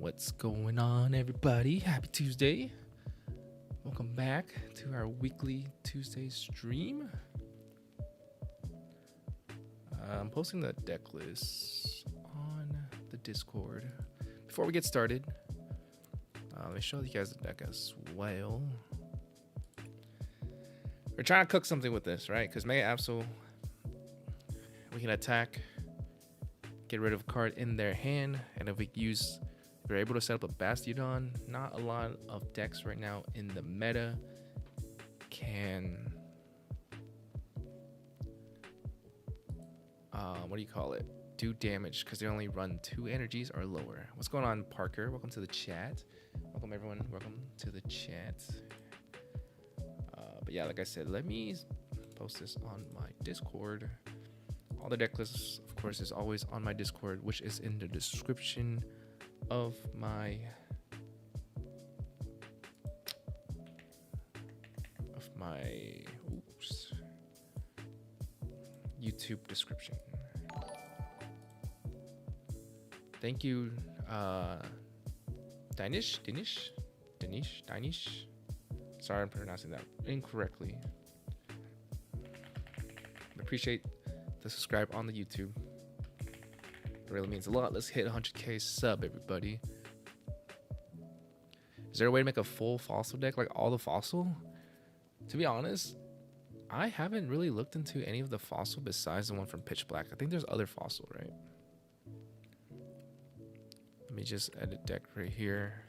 What's going on, everybody? Happy Tuesday. Welcome back to our weekly Tuesday stream. I'm posting the deck list on the Discord. Before we get started, let me show you guys the deck as well. We're trying to cook something with this, right? Because Mega Absol, we can attack, get rid of a card in their hand, and if we're able to set up a Bastiodon. Not a lot of decks right now in the meta can do damage because they only run 2 energies or lower. What's going on, Parker? Welcome to the chat. Welcome everyone, welcome to the chat. But yeah, like I said, let me post this on my Discord. All the deck lists, of course, is always on my Discord, which is in the description of my YouTube description. Thank you, Danish. Sorry, I'm pronouncing that incorrectly. I appreciate the subscribe on the YouTube. It really means a lot. Let's hit 100k sub, everybody. Is there a way to make a full fossil deck, like all the fossil? To be honest, I haven't really looked into any of the fossil besides the one from Pitch Black. I think there's other fossil, right? Let me just edit deck right here.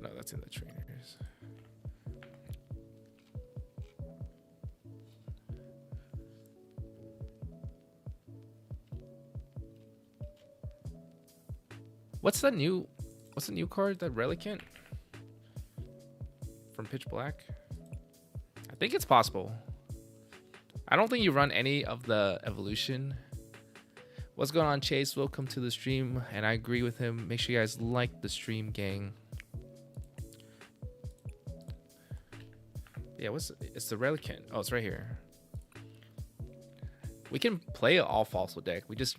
No, that's in the trainers. What's the new card, that Relicanth from Pitch Black? I think it's possible. I don't think you run any of the evolution. What's going on, Chase? Welcome to the stream, and I agree with him. Make sure you guys like the stream, gang. Yeah, it's the Relicanth. Oh, it's right here. We can play an all fossil deck. We just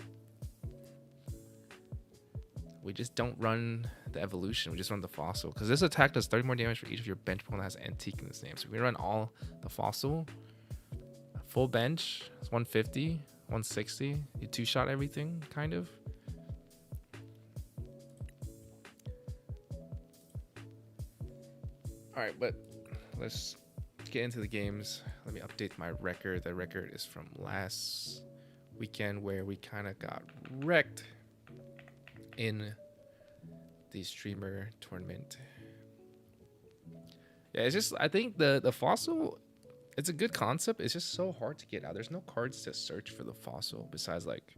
don't run the evolution. We just run the fossil. Because this attack does 30 more damage for each of your bench opponent that has antique in this name. So we run all the fossil. Full bench. It's 150, 160. You 2-shot everything, kind of. Alright, but let's get into the games. Let me update my record. The record is from last weekend where we kind of got wrecked in the streamer tournament. Yeah, it's just, I think the fossil, it's a good concept. It's just so hard to get out. There's no cards to search for the fossil besides like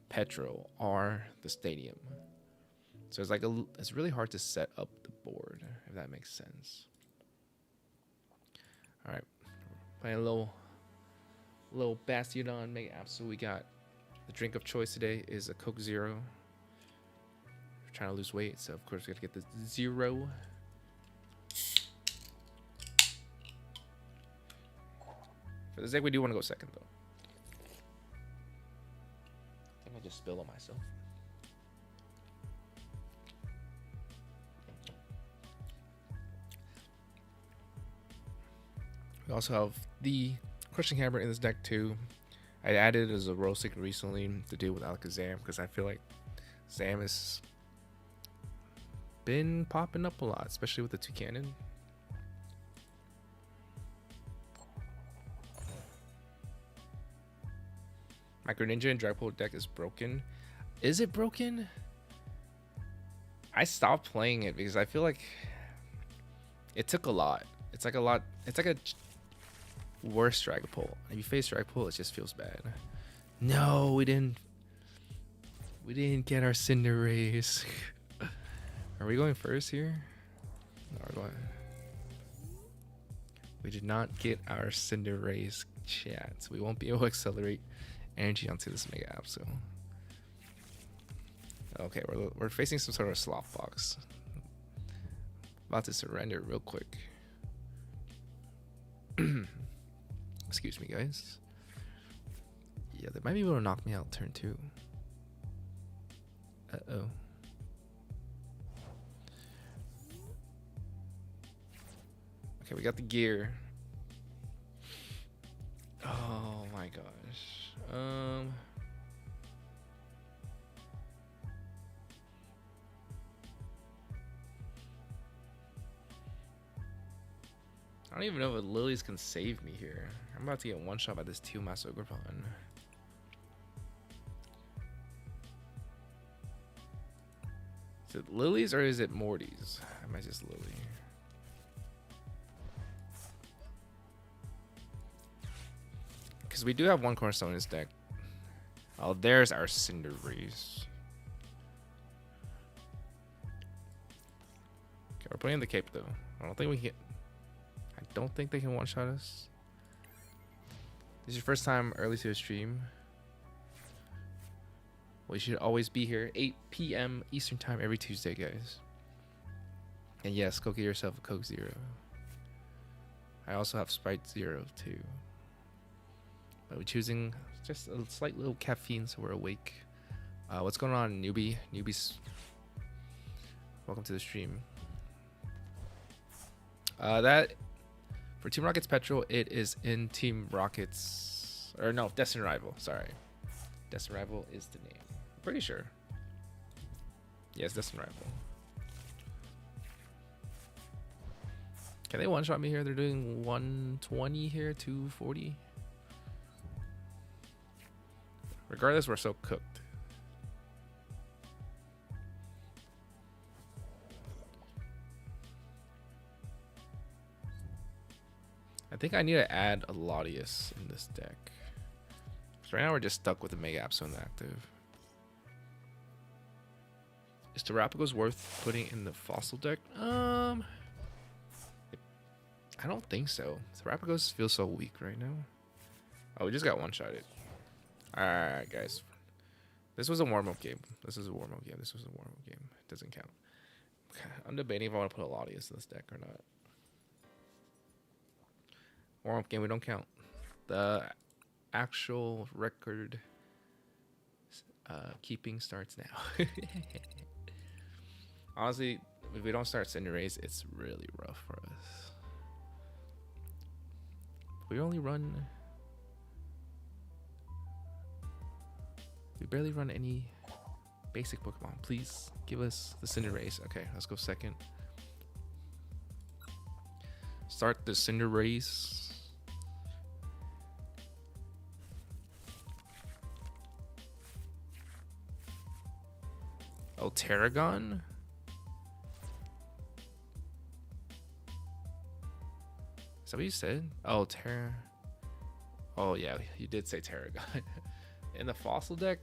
Petro or the stadium. So it's like it's really hard to set up the board, if that makes sense. All right, playing a little Bastiodon Mega Absol. We got the drink of choice today is a Coke Zero. We're trying to lose weight, so of course we got to get the zero. For this deck, we do want to go second though. I think I just spilled on myself. We also have the Crushing Hammer in this deck too. I added it as a roasting recently to deal with Alakazam because I feel like Zam has been popping up a lot, especially with the 2 cannon. My Greninja and Dragapult deck is broken. Is it broken? I stopped playing it because I feel like it took a lot. It's like a worse Dragapult. If you face Dragapult, it just feels bad. No, we didn't get our Cinderace. Are we going first here? No, we're going. We did not get our Cinderace, chat, so we won't be able to accelerate energy onto this Mega Absol. Okay, we're facing some sort of sloth box. About to surrender real quick. Excuse me, guys. Yeah, they might be able to knock me out turn 2. Uh-oh. Okay, we got the gear. Oh my gosh. I don't even know if lilies can save me here. I'm about to get one shot by this 2-mass Ogerpon. Is it lilies or is it Morty's? I might just lily. Because we do have one cornerstone in this deck. Oh, there's our Cinderace. Okay, we're putting in the cape though. I don't think we can. I don't think they can one-shot us. This is your first time early to a stream. Well, you should always be here 8 p.m. Eastern time every Tuesday, guys. And yes, go get yourself a Coke Zero. I also have Sprite Zero too. But we're choosing just a slight little caffeine so we're awake. What's going on, newbie? Newbies, welcome to the stream. That for Team Rocket's Petrol, it is in Team Rocket's, or no, Destined Rival. Sorry, Destined Rival is the name. I'm pretty sure. Yes, Destined Rival. Can they one-shot me here? They're doing 120 here, 240. Regardless, we're so cooked. I think I need to add a Latias in this deck. So right now we're just stuck with the Mega Absol inactive. Is Terrapagos worth putting in the fossil deck? I don't think so. Terrapagos feels so weak right now. Oh, we just got one-shotted. Alright, guys. This was a warm-up game. This was a warm-up game. It doesn't count. I'm debating if I want to put a Latias in this deck or not. Warm-up game, we don't count. The actual record keeping starts now. Honestly, if we don't start Cinderace, it's really rough for us. We only run... We barely run any basic Pokemon. Please give us the Cinderace. Okay, let's go second. Start the Cinderace. Oh, Terragon? Is that what you said? Oh, Oh, yeah, you did say Terragon. In the fossil deck,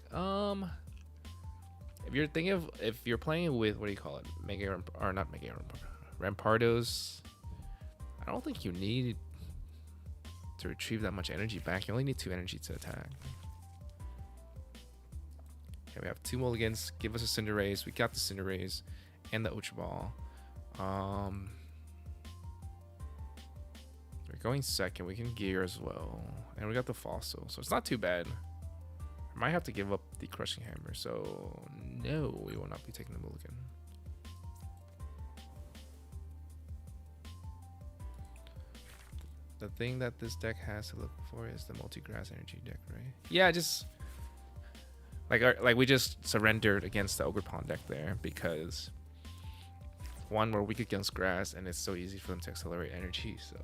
if you're playing with, what do you call it, Rampardos, I don't think you need to retrieve that much energy back. You only need 2 energy to attack. Okay, we have 2 mulligans. Give us a Cinderace. We got the Cinderace and the Ultra Ball. We're going second. We can gear as well, and we got the fossil, so it's not too bad. I might have to give up the Crushing Hammer, so no, we will not be taking the mulligan. The thing that this deck has to look for is the multi-grass energy deck, right? Yeah, just like we just surrendered against the Ogerpon deck there because one, we're weak against grass, and it's so easy for them to accelerate energy. So.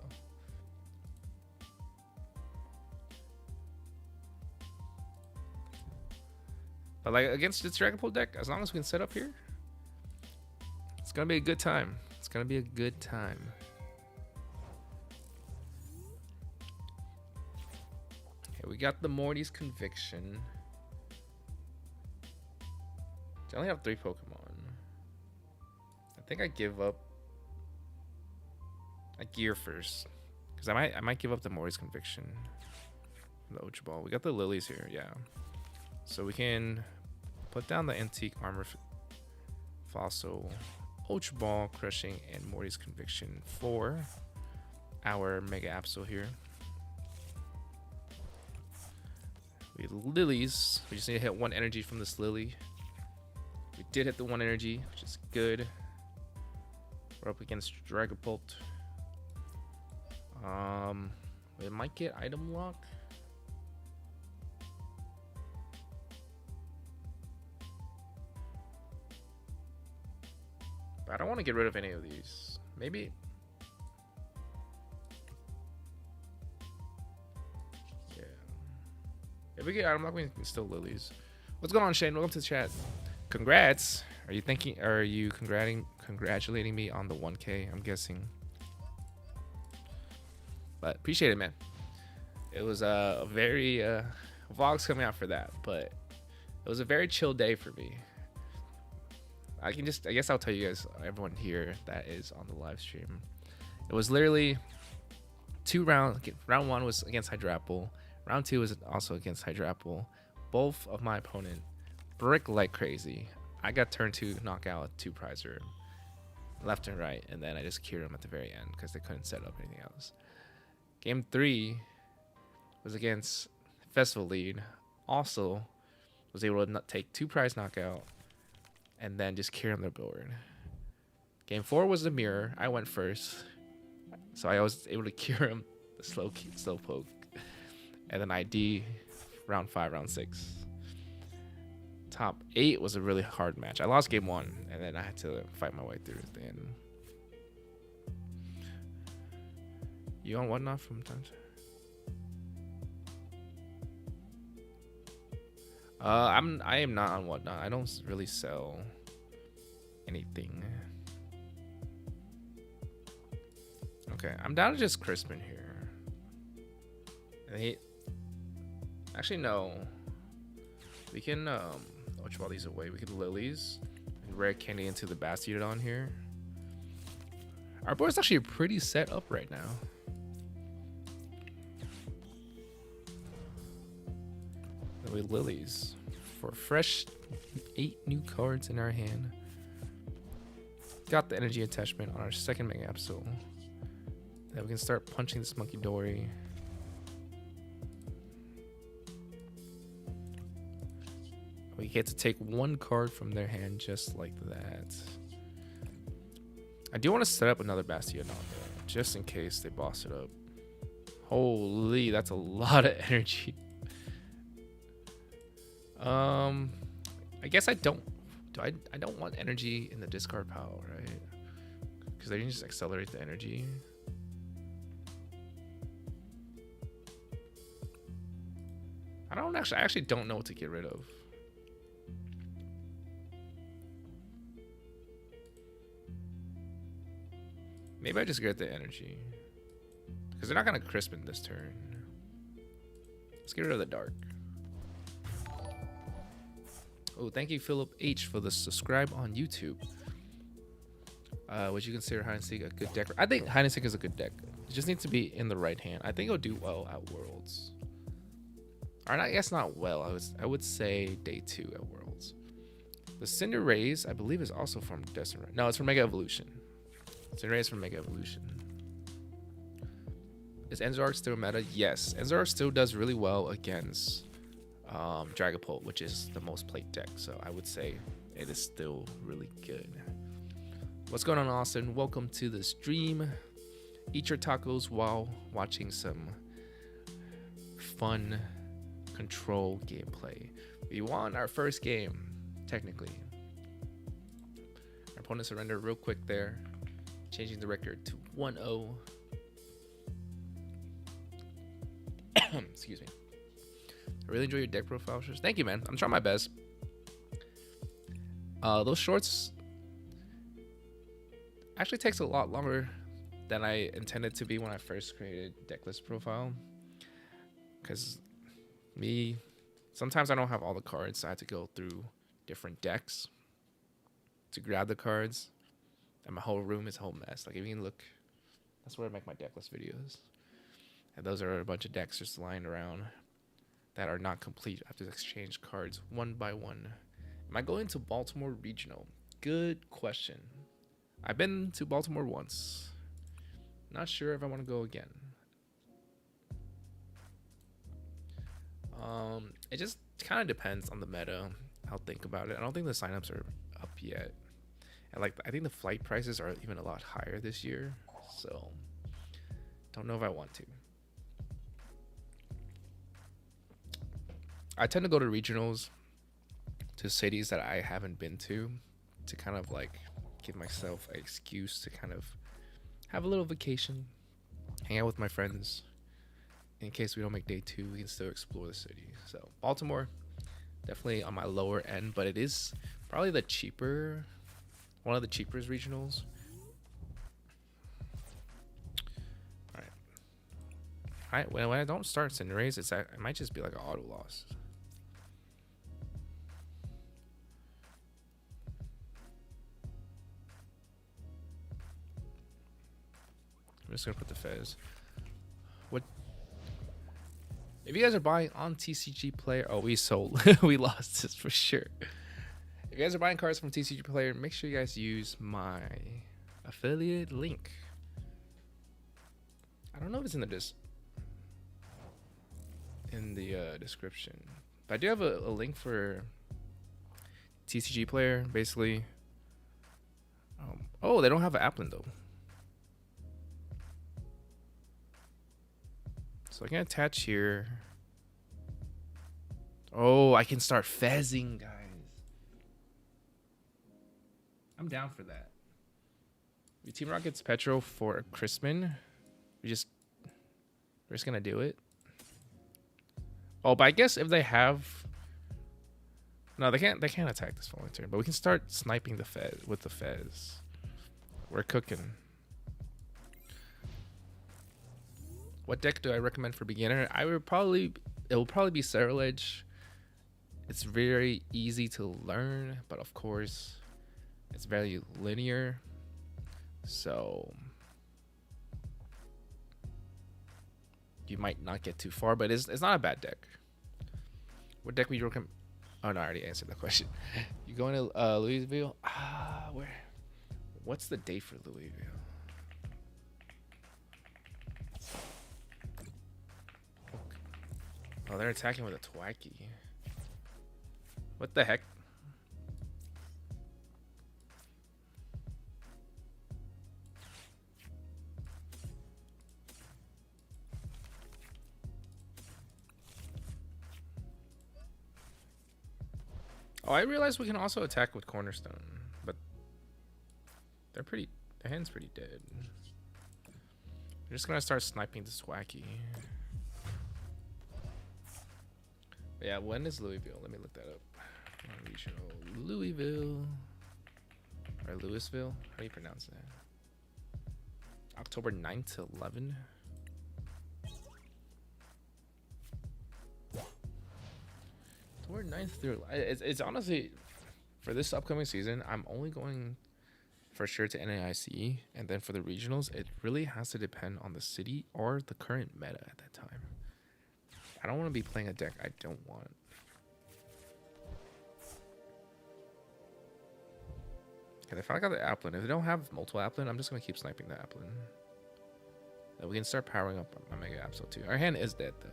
But like against the Dragapult deck, as long as we can set up here, it's gonna be a good time. It's gonna be a good time. Okay, we got the Morty's Conviction. I only have 3 Pokemon. I think I give up. I gear first, because I might give up the Morty's Conviction. The Ultra Ball. We got the lilies here, yeah. So we can put down the Antique Armor Fossil, Ultra Ball, Crushing, and Morty's Conviction for our Mega Absol here. We lilies. We just need to hit 1 energy from this lily. We did hit the 1 energy, which is good. We're up against Dragapult. It might get item lock. But I don't want to get rid of any of these. Maybe. Yeah. If we get item lock, we can still lilies. What's going on, Shane? Welcome to the chat. Congrats. Are you congratulating me on the 1K? I'm guessing. But appreciate it, man. It was a very vlogs coming out for that, but it was a very chill day for me. I guess I'll tell you guys, everyone here that is on the live stream. It was literally 2 rounds. Round 1 was against Hydrapple. Round 2 was also against Hydrapple. Both of my opponent brick like crazy. I got turn 2 knockout 2 prizer left and right, and then I just cured them at the very end because they couldn't set up anything else. Game 3 was against Festival Lead. Also was able to take 2 prize knockout and then just cure him the board. Game 4 was the mirror. I went first, so I was able to cure him the slow poke. And then ID round 5, round 6. Top 8 was a really hard match. I lost game 1, and then I had to fight my way through at the end. You on whatnot from time to time? I am not on whatnot. I don't really sell anything. Okay, I'm down to just Crispin here. And actually no. We can which all these away. We can lilies and rare candy into the Bastiodon here. Our board's actually pretty set up right now. Then we lilies for fresh 8 new cards in our hand. Got the energy attachment on our second Mega Absol. Then we can start punching this Monkey Dory. We get to take 1 card from their hand just like that. I do want to set up another Bastiodon though, just in case they boss it up. Holy, that's a lot of energy. I guess I don't want energy in the discard pile, right? Because they can just accelerate the energy. I actually don't know what to get rid of. Maybe I just get the energy. Because they're not going to Crispin this turn. Let's get rid of the dark. Oh, thank you, Philip H, for the subscribe on YouTube. Would you consider hide and seek a good deck? I think hide and seek is a good deck. It just needs to be in the right hand. I think it'll do well at Worlds. Or I guess not well. I would say day 2 at Worlds. The Cinder Rays, I believe, is also from Destiny. No, it's from Mega Evolution. Cinder Rays from Mega Evolution. Is Enzark still meta? Yes. Enzark still does really well against Dragapult, which is the most played deck. So I would say it is still really good. What's going on, Austin? Welcome to the stream. Eat your tacos while watching some fun control gameplay. We won our first game, technically. Our opponent surrendered real quick there, changing the record to 1-0. Excuse me. I really enjoy your deck profile shorts. Thank you, man. I'm trying my best. Those shorts actually takes a lot longer than I intended to be when I first created deck list profile. Because sometimes I don't have all the cards, so I have to go through different decks to grab the cards. And my whole room is a whole mess. Like, if you can look, that's where I make my deck list videos. And those are a bunch of decks just lying around that are not complete. I have to exchange cards one by one. Am I going to Baltimore Regional? Good question. I've been to Baltimore once. Not sure if I want to go again. It just kind of depends on the meta. I'll think about it. I don't think the signups are up yet. And like, I think the flight prices are even a lot higher this year. So Don't know if I want to. I tend to go to regionals, to cities that I haven't been to kind of like give myself an excuse to kind of have a little vacation, hang out with my friends. In case we don't make day 2, we can still explore the city. So Baltimore, definitely on my lower end, but it is probably one of the cheapest regionals. Alright, when I don't start Cinderace, it might just be like an auto loss. I'm just gonna put the Fez. What? If you guys are buying on TCG Player, oh, we sold. We lost this for sure. If you guys are buying cards from TCG Player, make sure you guys use my affiliate link. I don't know if it's in the description, but I do have a link for TCG Player. Basically, oh, they don't have an Applin though. So I can attach here. Oh, I can start fezzing, guys. I'm down for that. We Team Rocket's Petro for a Crispin. We're just gonna do it. Oh, but I guess if they have, no, they can't attack this following turn. But we can start sniping the Fez with the Fez. We're cooking. What deck do I recommend for beginner? It will probably be Cerulege. It's very easy to learn, but of course, it's very linear. So you might not get too far, but it's not a bad deck. What deck would you recommend? Oh no, I already answered the question. You going to Louisville? Where? What's the date for Louisville? Oh, they're attacking with a Thwackey. What the heck? Oh, I realized we can also attack with Cornerstone, but their hand's pretty dead. We're just gonna start sniping this Thwackey. Yeah, when is Louisville? Let me look that up. Regional Louisville or Louisville? How do you pronounce that? October 9th to 11. October 9th through. It's honestly, for this upcoming season, I'm only going for sure to NAIC, and then for the regionals, it really has to depend on the city or the current meta at that time. I don't want to be playing a deck I don't want. Okay, if I got the Applin, if they don't have multiple Applin, I'm just going to keep sniping the Applin. Then we can start powering up my Mega Absol too. Our hand is dead though.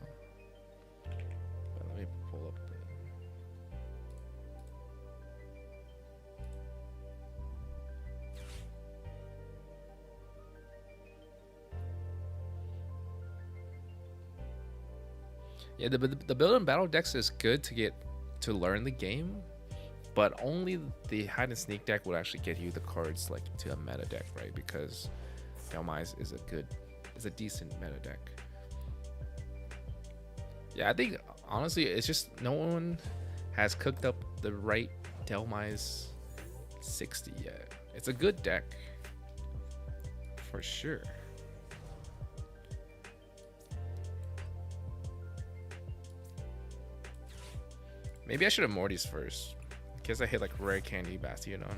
But let me pull up the... Yeah, the build and battle decks is good to learn the game, but only the hide and sneak deck will actually get you the cards like to a meta deck, right? Because Delmise is a decent meta deck. Yeah, I think honestly it's just no one has cooked up the right Delmise 60 yet. It's a good deck for sure. Maybe I should have Morty's first. In case I hit like Rare Candy, Bastiodon. Okay.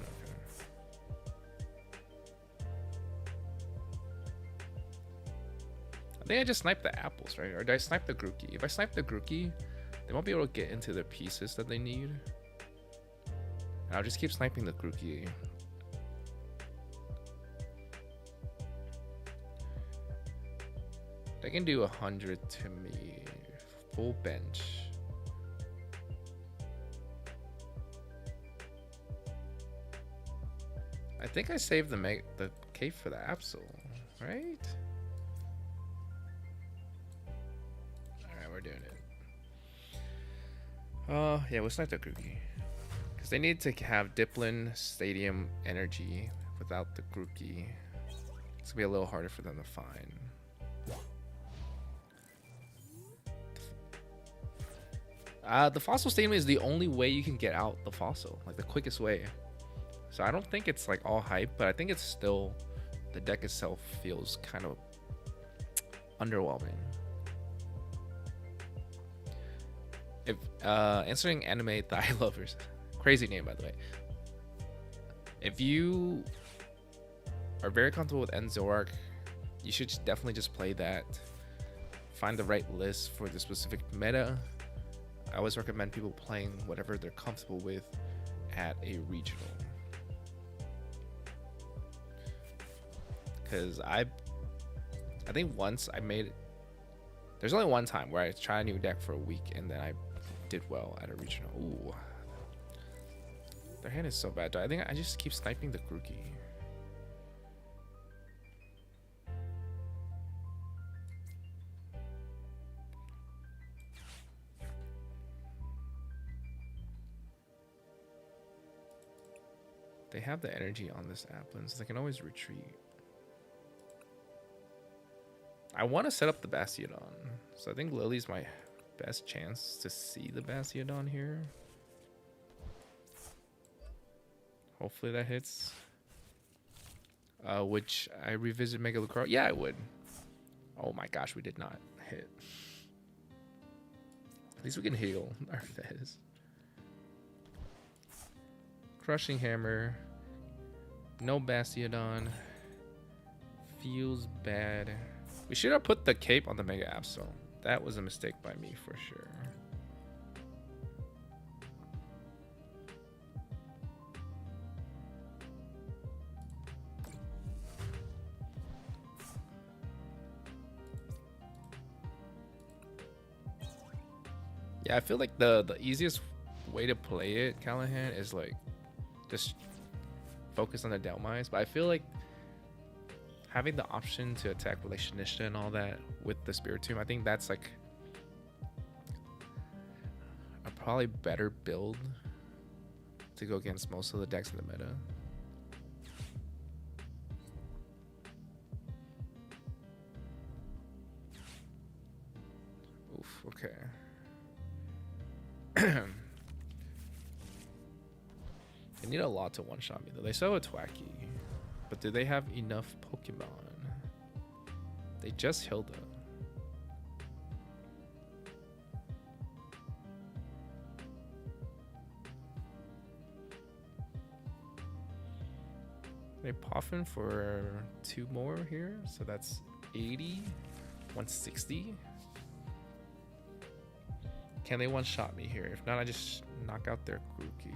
I think I just sniped the apples, right? Or did I snipe the Grookey? If I snipe the Grookey, they won't be able to get into the pieces that they need. And I'll just keep sniping the Grookey. They can do 100 to me. Full bench. I think I saved the cave for the Absol, right? doing it. Yeah, we'll snipe the Grookey. Because they need to have Diplin Stadium energy without the Grookey. It's going to be a little harder for them to find. The Fossil Stadium is the only way you can get out the Fossil. Like, the quickest way. So I don't think it's, like, all hype. But I think it's still... The deck itself feels kind of underwhelming. If answering anime thigh lovers, crazy name by the way. If you are very comfortable with Enzorark, you should definitely just play that. Find the right list for the specific meta. I always recommend people playing whatever they're comfortable with at a regional. Because I think once I made, there's only one time where I tried a new deck for a week and then I did well at a regional. Ooh, their hand is so bad. I think I just keep sniping the Grookey. They have the energy on this Applin, so they can always retreat. I want to set up the Bastiodon, so I think Lily's my best chance to see the Bastiodon here. Hopefully that hits. Which I revisit Mega Lucario? Yeah, I would. Oh my gosh, we did not hit. At least we can heal our Fez. Crushing Hammer. No Bastiodon. Feels bad. We should have put the cape on the Mega Absol. That was a mistake by me for sure. Yeah, I feel like the easiest way to play it, Callahan, is like just focus on the Delmice. But I feel like having the option to attack with like Shinishta and all that with the Spiritomb, I think that's like a probably better build to go against most of the decks in the meta. Oof, okay. They need a lot to one-shot me though. They still have a Twacky, but do they have enough Pokemon? They just Hilda. They Poffin for 2 more here, so that's 80, 160. Can they one-shot me here? If not, I just knock out their Grookey.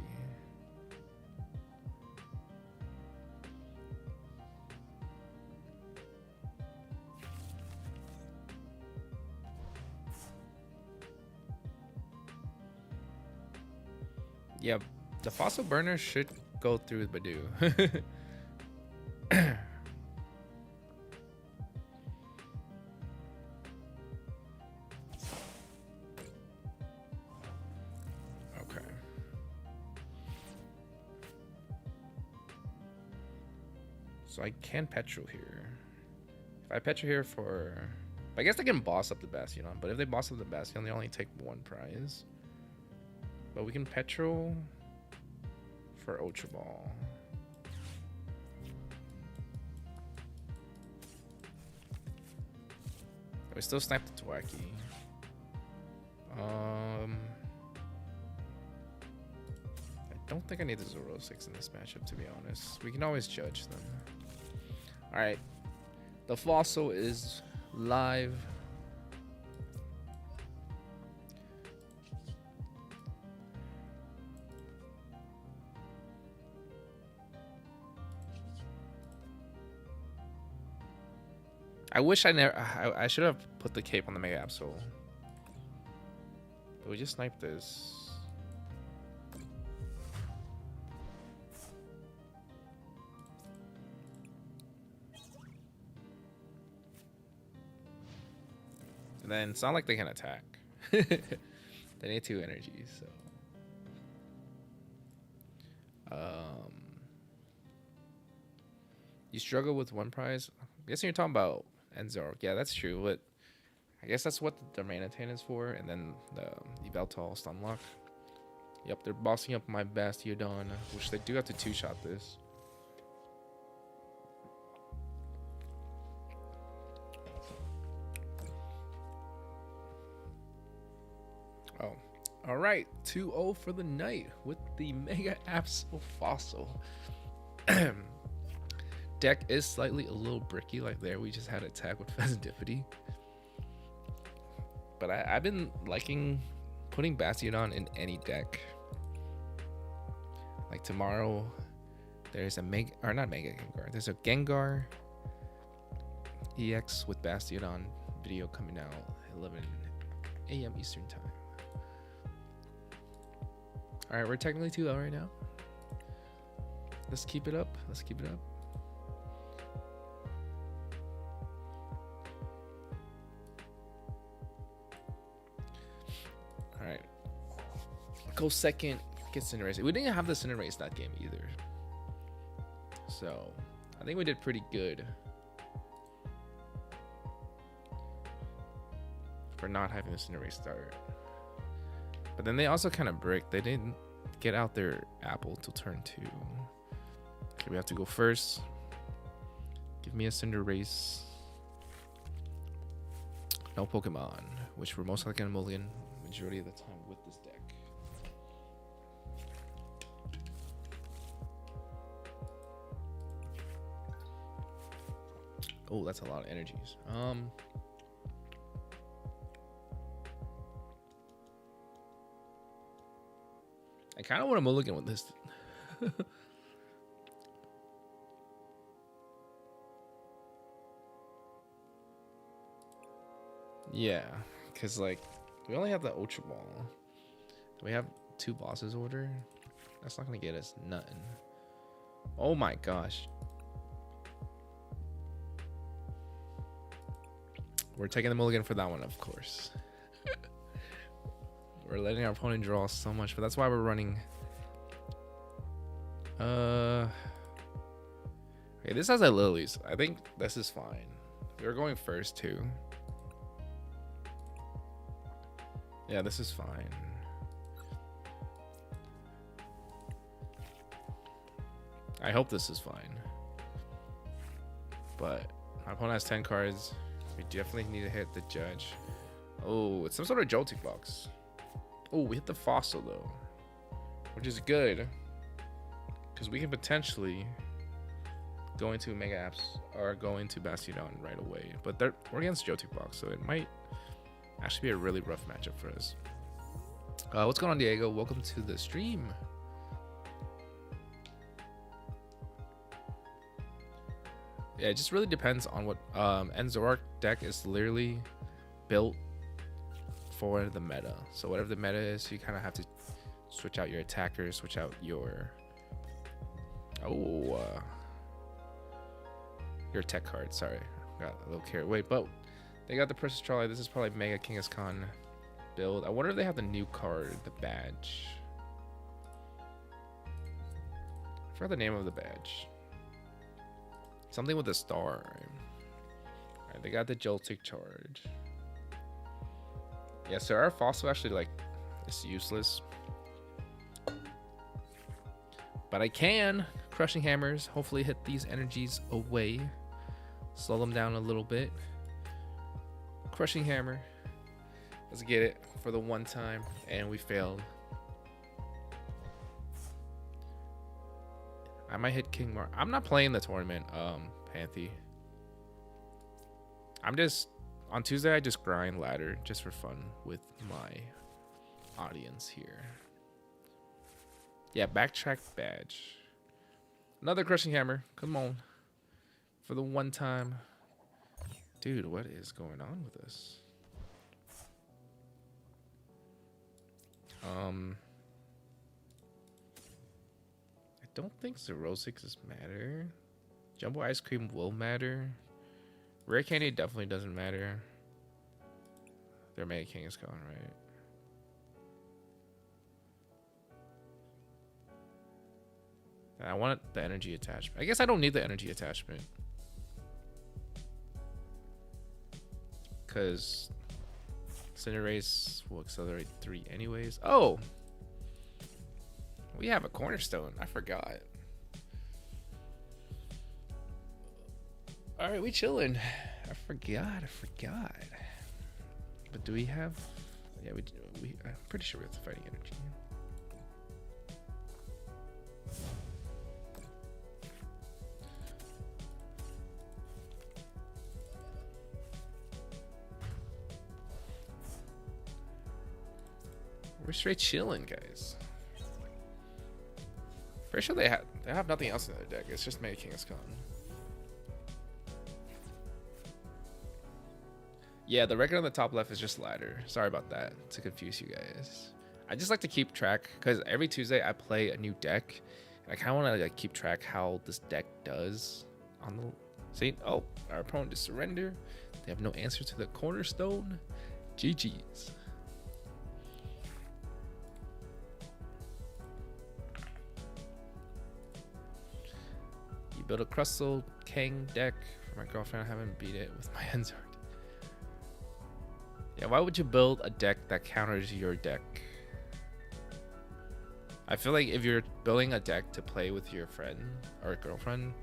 Yeah, the Fossil Burner should go through Badu. Okay. So I can Petrol here. If I Petrol here for... I guess they can boss up the Bastiodon, but if they boss up the Bastiodon, they only take 1 prize. But we can Petrol for Ultra Ball. We still snipe the Twacky. I don't think I need the Zoro-6 in this matchup, to be honest. We can always judge them. Alright. The Fossil is live. I wish I should have put the cape on the Mega Absol. But we just sniped this. And then it's not like they can attack. They need 2 energies, so. You struggle with 1 prize? I'm guessing you're talking about Enzor. Yeah, that's true, but I guess that's what the Domanitan is for, and then the Yveltal Stunlock. Yep, they're bossing up my Bastiodon, which they do have to 2-shot this. Oh, all right, 2-0 for the night with the Mega Absol Fossil. Deck is slightly a little bricky, like there we just had an attack with Pheasantipity. But I've been liking putting Bastiodon in any deck. Like tomorrow, there's a Mega, or not Mega Gengar, there's a Gengar EX with Bastiodon video coming out 11 a.m. Eastern time. All right, we're technically 2-0 right now. Let's keep it up. Let's keep it up. All right. Go second. Get Cinderace. We didn't have the Cinderace that game either. So, I think we did pretty good for not having the Cinderace start. But then they also kind of bricked. They didn't get out their Apple till turn 2. Okay, we have to go first. Give me a Cinderace. No Pokemon, which we're most likely gonna mulligan majority of the time with this deck. Oh, that's a lot of energies. I kind of want to mulligan with this. Yeah, because like we only have the Ultra Ball. We have 2 bosses order. That's not gonna get us nothing. Oh my gosh. We're taking the mulligan for that one, of course. We're letting our opponent draw so much, but that's why we're running. Okay, this has a Lilies. I think this is fine. We're going first too. Yeah, this is fine. I hope this is fine. But my opponent has 10 cards. We definitely need to hit the judge. Oh, it's some sort of Joltik box. Oh, we hit the Fossil though, which is good because we can potentially go into Mega Apps or go into Bastiodon right away. But we're against Joltik box, so it might actually be a really rough matchup for us. What's going on, Diego? Welcome to the stream. Yeah, it just really depends on what Enzor deck is literally built for the meta. So whatever the meta is, you kind of have to switch out your attackers, switch out your your tech card. Sorry, got a little carried away. But they got the Princess Trolley. This is probably Mega Kangaskhan build. I wonder if they have the new card, the badge. I forgot the name of the badge. Something with a star. Alright, they got the Joltik charge. Yeah, so our Fossil actually like is useless. But I can Crushing Hammers, hopefully hit these energies away. Slow them down a little bit. Crushing Hammer. Let's get it for the one time. And we failed. I might hit King Mar. I'm not playing the tournament, Panthy. I'm just on Tuesday I just grind ladder just for fun with my audience here. Yeah, backtrack badge. Another Crushing Hammer. Come on. For the one time. Dude, what is going on with this? I don't think Zerosixes matter. Jumbo Ice Cream will matter. Rare Candy definitely doesn't matter. Their Mega King is gone, right? I want the energy attachment. I guess I don't need the energy attachment. Because Cinderace will accelerate 3 anyways. Oh! We have a cornerstone. I forgot. Alright, we chilling. I forgot. But do we have... Yeah, I'm pretty sure we have the fighting energy. We're straight chilling, guys. Pretty sure they have nothing else in their deck. It's just Mega King is gone. Yeah, the record on the top left is just ladder. Sorry about that, to confuse you guys. I just like to keep track because every Tuesday I play a new deck. And I kind of want to like keep track how this deck does on the. See, oh, our opponent just surrender. They have no answer to the cornerstone. GG's. You build a Crustle King deck for my girlfriend. I haven't beat it with my Enzard. Yeah, why would you build a deck that counters your deck? I feel like if you're building a deck to play with your friend or girlfriend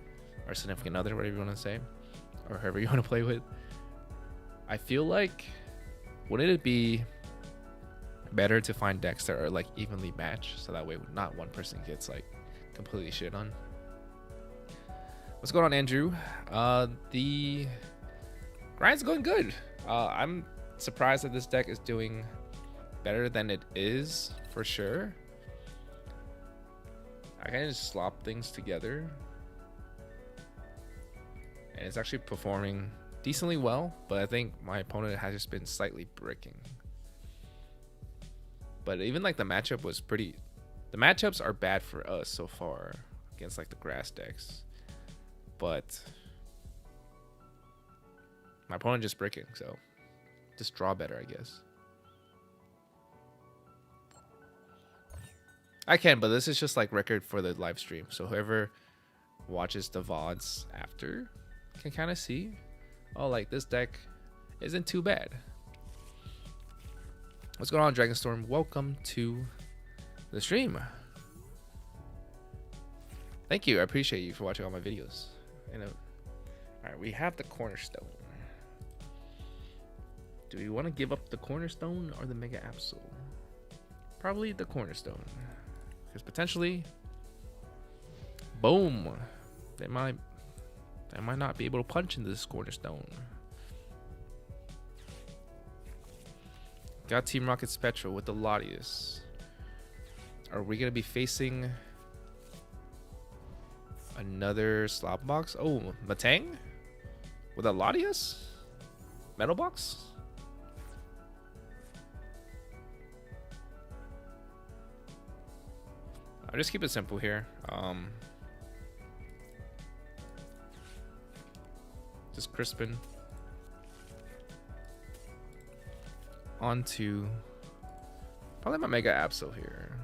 or significant other, whatever you want to say, or whoever you want to play with, I feel like wouldn't it be better to find decks that are like evenly matched so that way not one person gets like completely shit on? What's going on, Andrew? The grind's going good. I'm surprised that this deck is doing better than it is for sure. I kind of just slop things together and it's actually performing decently well, but I think my opponent has just been slightly bricking. But even like the matchup was pretty, the matchups are bad for us so far against like the grass decks, but my opponent just bricking, so just draw better, I guess. I can, but this is just like record for the live stream. So whoever watches the VODs after can kind of see, oh, like this deck isn't too bad. What's going on, Dragonstorm? Welcome to the stream. Thank you. I appreciate you for watching all my videos. All right, we have the cornerstone. Do we want to give up the cornerstone or the Mega Absol? Probably the cornerstone. Because potentially, boom, they might not be able to punch into this cornerstone. Got Team Rocket Spectral with the Latias. Are we gonna be facing another slot box? Oh, Matang with a Latias metal box. I'll just keep it simple here. Just Crispin onto probably my Mega Absol here.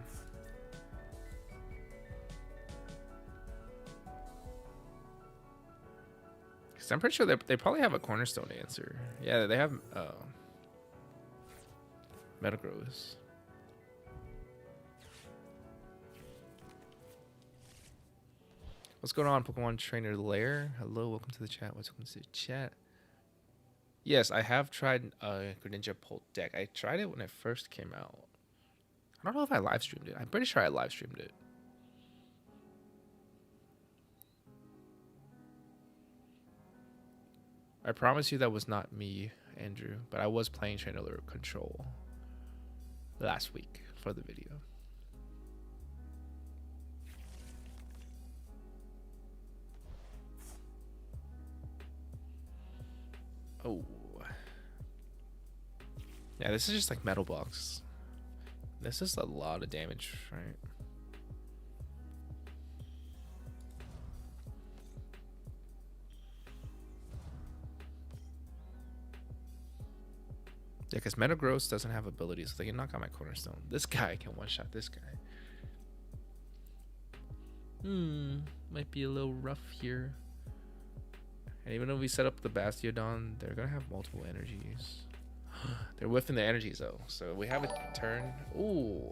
Because I'm pretty sure they probably have a cornerstone answer. Yeah, they have Metagross. What's going on, Pokemon Trainer Lair? Hello, welcome to the chat. Welcome to the chat. Yes, I have tried Greninja Pult deck. I tried it when it first came out. I don't know if I live streamed it. I'm pretty sure I live streamed it. I promise you that was not me, Andrew, but I was playing Trainer Lair Control last week for the video. Oh. Yeah, this is just like metal box. This is a lot of damage, right? Yeah, because Metagross doesn't have abilities, so they can knock out my Cornerstone. This guy can one-shot this guy. Might be a little rough here. And even though we set up the Bastiodon, they're going to have multiple energies. They're whiffing the energies, though. So we have a turn. Ooh.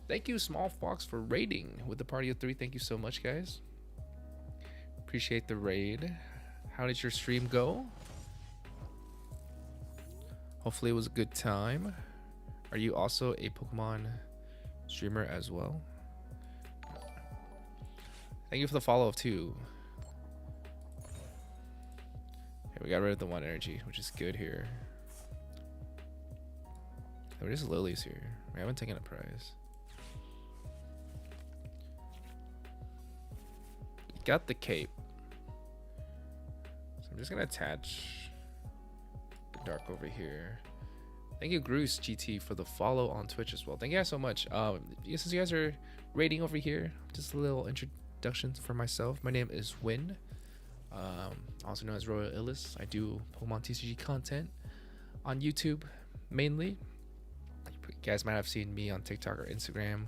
Thank you, Small Fox, for raiding with the party of 3. Thank you so much, guys. Appreciate the raid. How did your stream go? Hopefully it was a good time. Are you also a Pokemon streamer as well? Thank you for the follow of 2. Okay, we got rid of the 1 energy, which is good here. There is lilies here. We haven't taken a prize. Got the cape. So I'm just gonna attach the dark over here. Thank you, Groose GT, for the follow on Twitch as well. Thank you guys so much. Since you guys are rating over here, just a little introduction for myself. My name is Win, also known as Royal Illis. I do Pokemon TCG content on YouTube mainly. You guys might have seen me on TikTok or Instagram.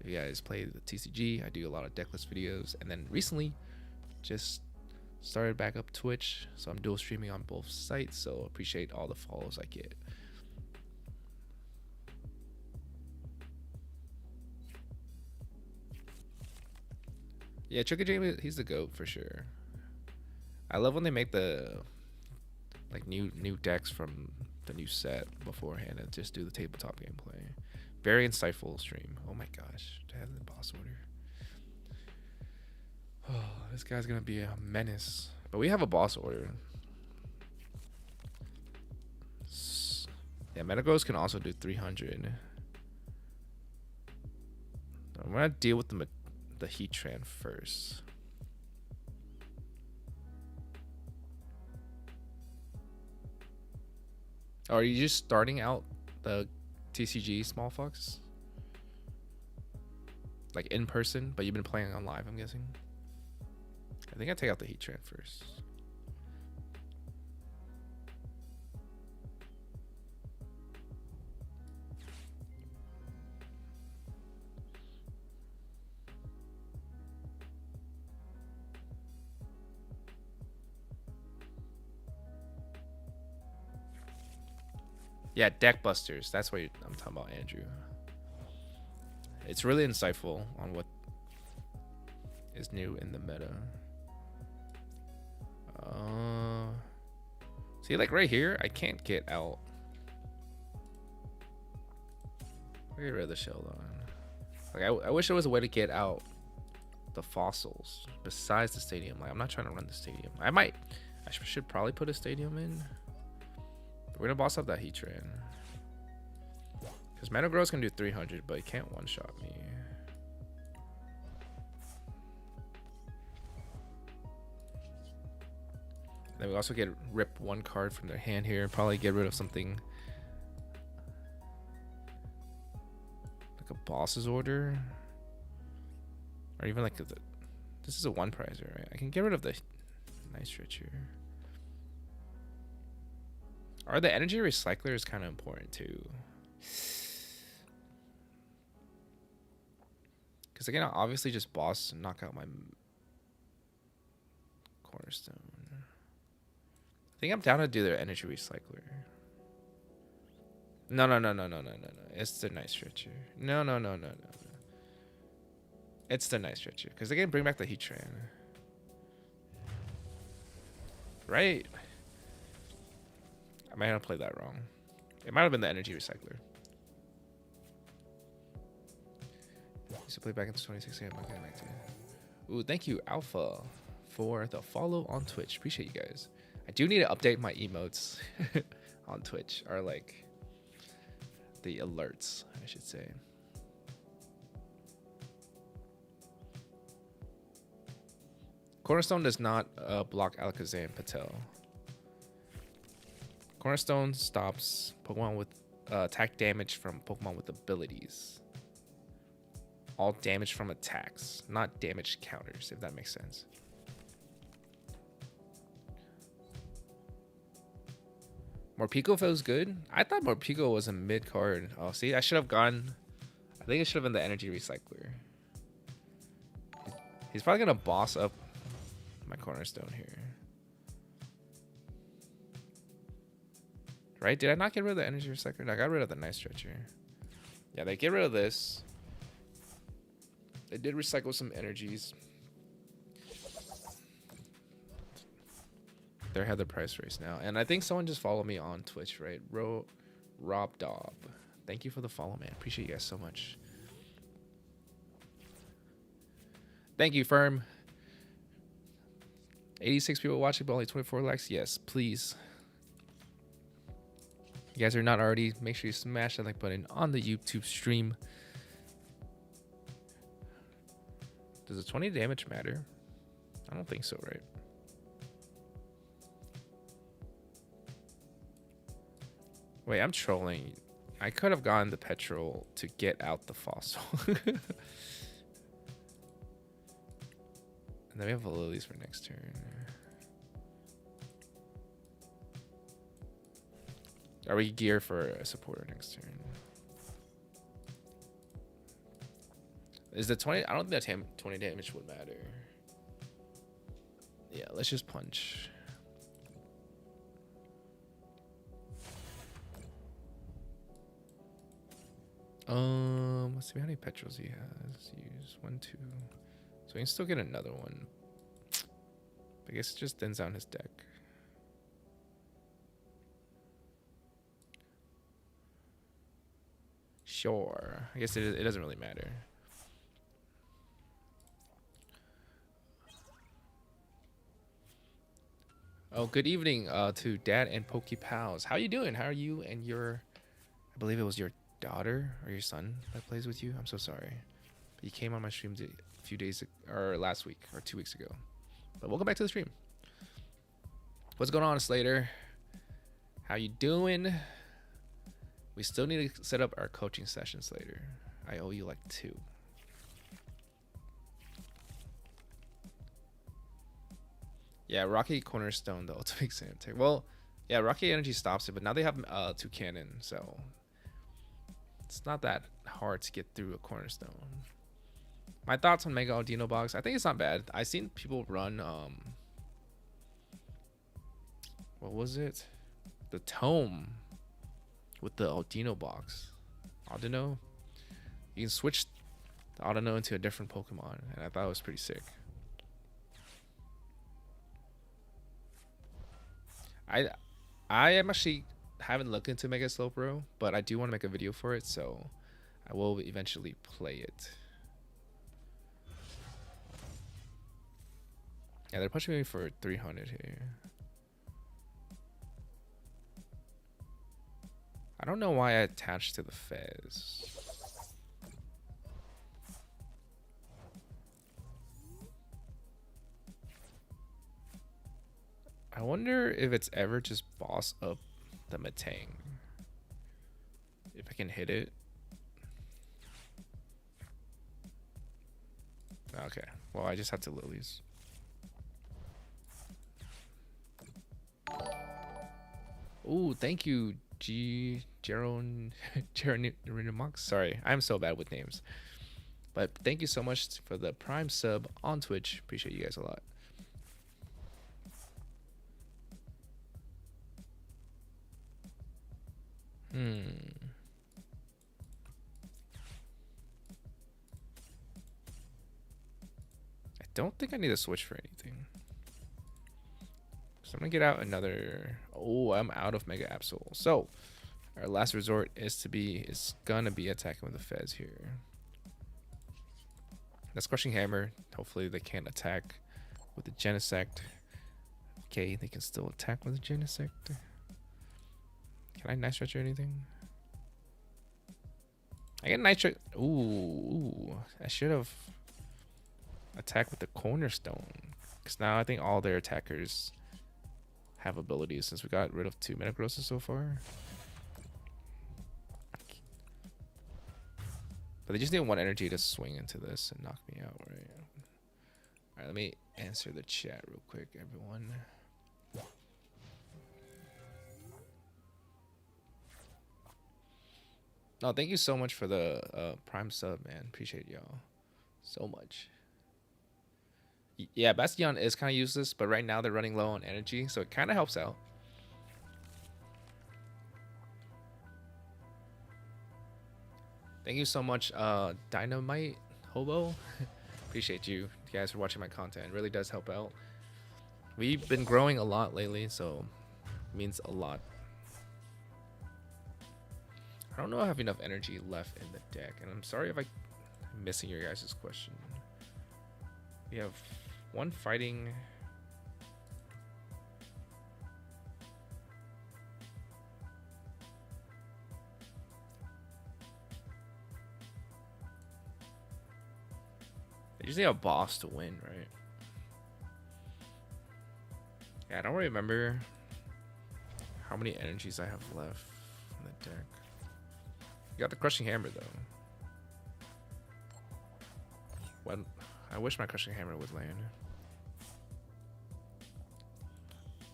If you guys play the TCG, I do a lot of decklist videos, and then recently just started back up Twitch, so I'm dual streaming on both sites, so appreciate all the follows I get. Yeah, Tricky Jamie, he's the GOAT for sure. I love when they make the like new decks from the new set beforehand and just do the tabletop gameplay. Very insightful stream. Oh my gosh, to have the boss order. Oh, this guy's gonna be a menace. But we have a boss order. Yeah, Metagross can also do 300. I'm gonna deal with the Heatran first. Oh, are you just starting out the TCG, Small Fox? Like in person, but you've been playing on live, I'm guessing. I think I take out the Heatran first. Yeah, deck busters. That's what I'm talking about, Andrew. It's really insightful on what is new in the meta. See, like right here, I can't get out. I'll get rid of the Sheldon. Like I wish there was a way to get out the fossils besides the stadium. Like I'm not trying to run the stadium. I should probably put a stadium in. We're gonna boss up that Heatran. Because Metagross can do 300, but he can't one-shot me. Then we also get rip 1 card from their hand here. Probably get rid of something like a boss's order. Or even like this is a 1 prizer, right? I can get rid of the nice stretch here. Or the energy recycler is kind of important too. Because again, I'll obviously just boss and knock out my Cornerstone. I think I'm down to do their energy recycler. No. It's the nice stretcher. No. It's the nice stretcher. Because they can bring back the Heatran. Right? I might have played that wrong. It might have been the energy recycler. Used to play back in 2016. I'm not getting back to it. Ooh, thank you, Alpha, for the follow on Twitch. Appreciate you guys. I do need to update my emotes on Twitch, or like the alerts, I should say. Cornerstone does not block Alakazam Patel. Cornerstone stops Pokemon with attack damage from Pokemon with abilities. All damage from attacks, not damage counters, if that makes sense. Morpeko feels good. I thought Morpeko was a mid card. Oh, see, I should have gone. I think it should have been the energy recycler. He's probably gonna boss up my cornerstone here. Right? Did I not get rid of the energy recycler? No, I got rid of the nice stretcher. Yeah, they get rid of this. They did recycle some energies. They had the price race now. And I think someone just followed me on Twitch, right? Rob Dobb. Thank you for the follow, man. Appreciate you guys so much. Thank you, Firm. 86 people watching, but only 24 likes. Yes, please. You guys are not already, make sure you smash that like button on the YouTube stream. Does the 20 damage matter? I don't think so, right? Wait, I'm trolling. I could have gotten the petrol to get out the fossil. And then we have the lilies for next turn. Are we geared for a supporter next turn? Is the 20? I don't think that 20 damage would matter. Yeah, let's just punch. Let's see how many petrols he has. Use 1, 2. So we can still get another one. I guess it just thins down his deck. Sure. I guess it doesn't really matter. Oh, good evening to Dad and Pokey Pals. How you doing? How are you and your, I believe it was your daughter or your son that plays with you? I'm so sorry. But you came on my stream a few days, or last week, or 2 weeks ago. But welcome back to the stream. What's going on, Slater? How you doing? We still need to set up our coaching sessions later. I owe you like 2. Yeah, Rocky Cornerstone, the ultimate Xantech. Well, yeah, Rocky Energy stops it, but now they have 2 cannon, so it's not that hard to get through a Cornerstone. My thoughts on Mega Audino Box. I think it's not bad. I've seen people run, what was it? The Tome with the Audino box. Audino? You can switch the Audino into a different Pokemon, and I thought it was pretty sick. I am actually haven't looked into Mega Slowbro, but I do want to make a video for it, so I will eventually play it. Yeah, they're pushing me for 300 here. I don't know why I attached to the Fez. I wonder if it's ever just boss up the Metang. If I can hit it. Okay. Well, I just have to lilies. Ooh, thank you, Jeron Sorry, I'm so bad with names. But thank you so much for the Prime sub on Twitch. Appreciate you guys a lot. I don't think I need to switch for anything. So I'm gonna get out another. Oh, I'm out of Mega Absol. So our last resort is gonna be attacking with the Fez here. That's Crushing Hammer. Hopefully they can't attack with the Genesect. Okay, they can still attack with the Genesect. Can I Night Stretch or anything? I get Night Stretch. Ooh, I should have attacked with the Cornerstone. Because now I think all their attackers have abilities since we got rid of 2 Metagrosses so far. But they just need 1 energy to swing into this and knock me out, right? Alright, let me answer the chat real quick, everyone. No, thank you so much for the Prime sub, man. Appreciate y'all so much. Yeah, Bastion is kind of useless, but right now they're running low on energy, so it kind of helps out. Thank you so much, Dynamite Hobo. Appreciate you guys for watching my content. It really does help out. We've been growing a lot lately, so it means a lot. I don't know if I have enough energy left in the deck, and I'm sorry if I'm missing your guys' question. We have one fighting. They usually have a boss to win, right? Yeah, I don't remember how many energies I have left in the deck. You got the crushing hammer though. When I wish my crushing hammer would land.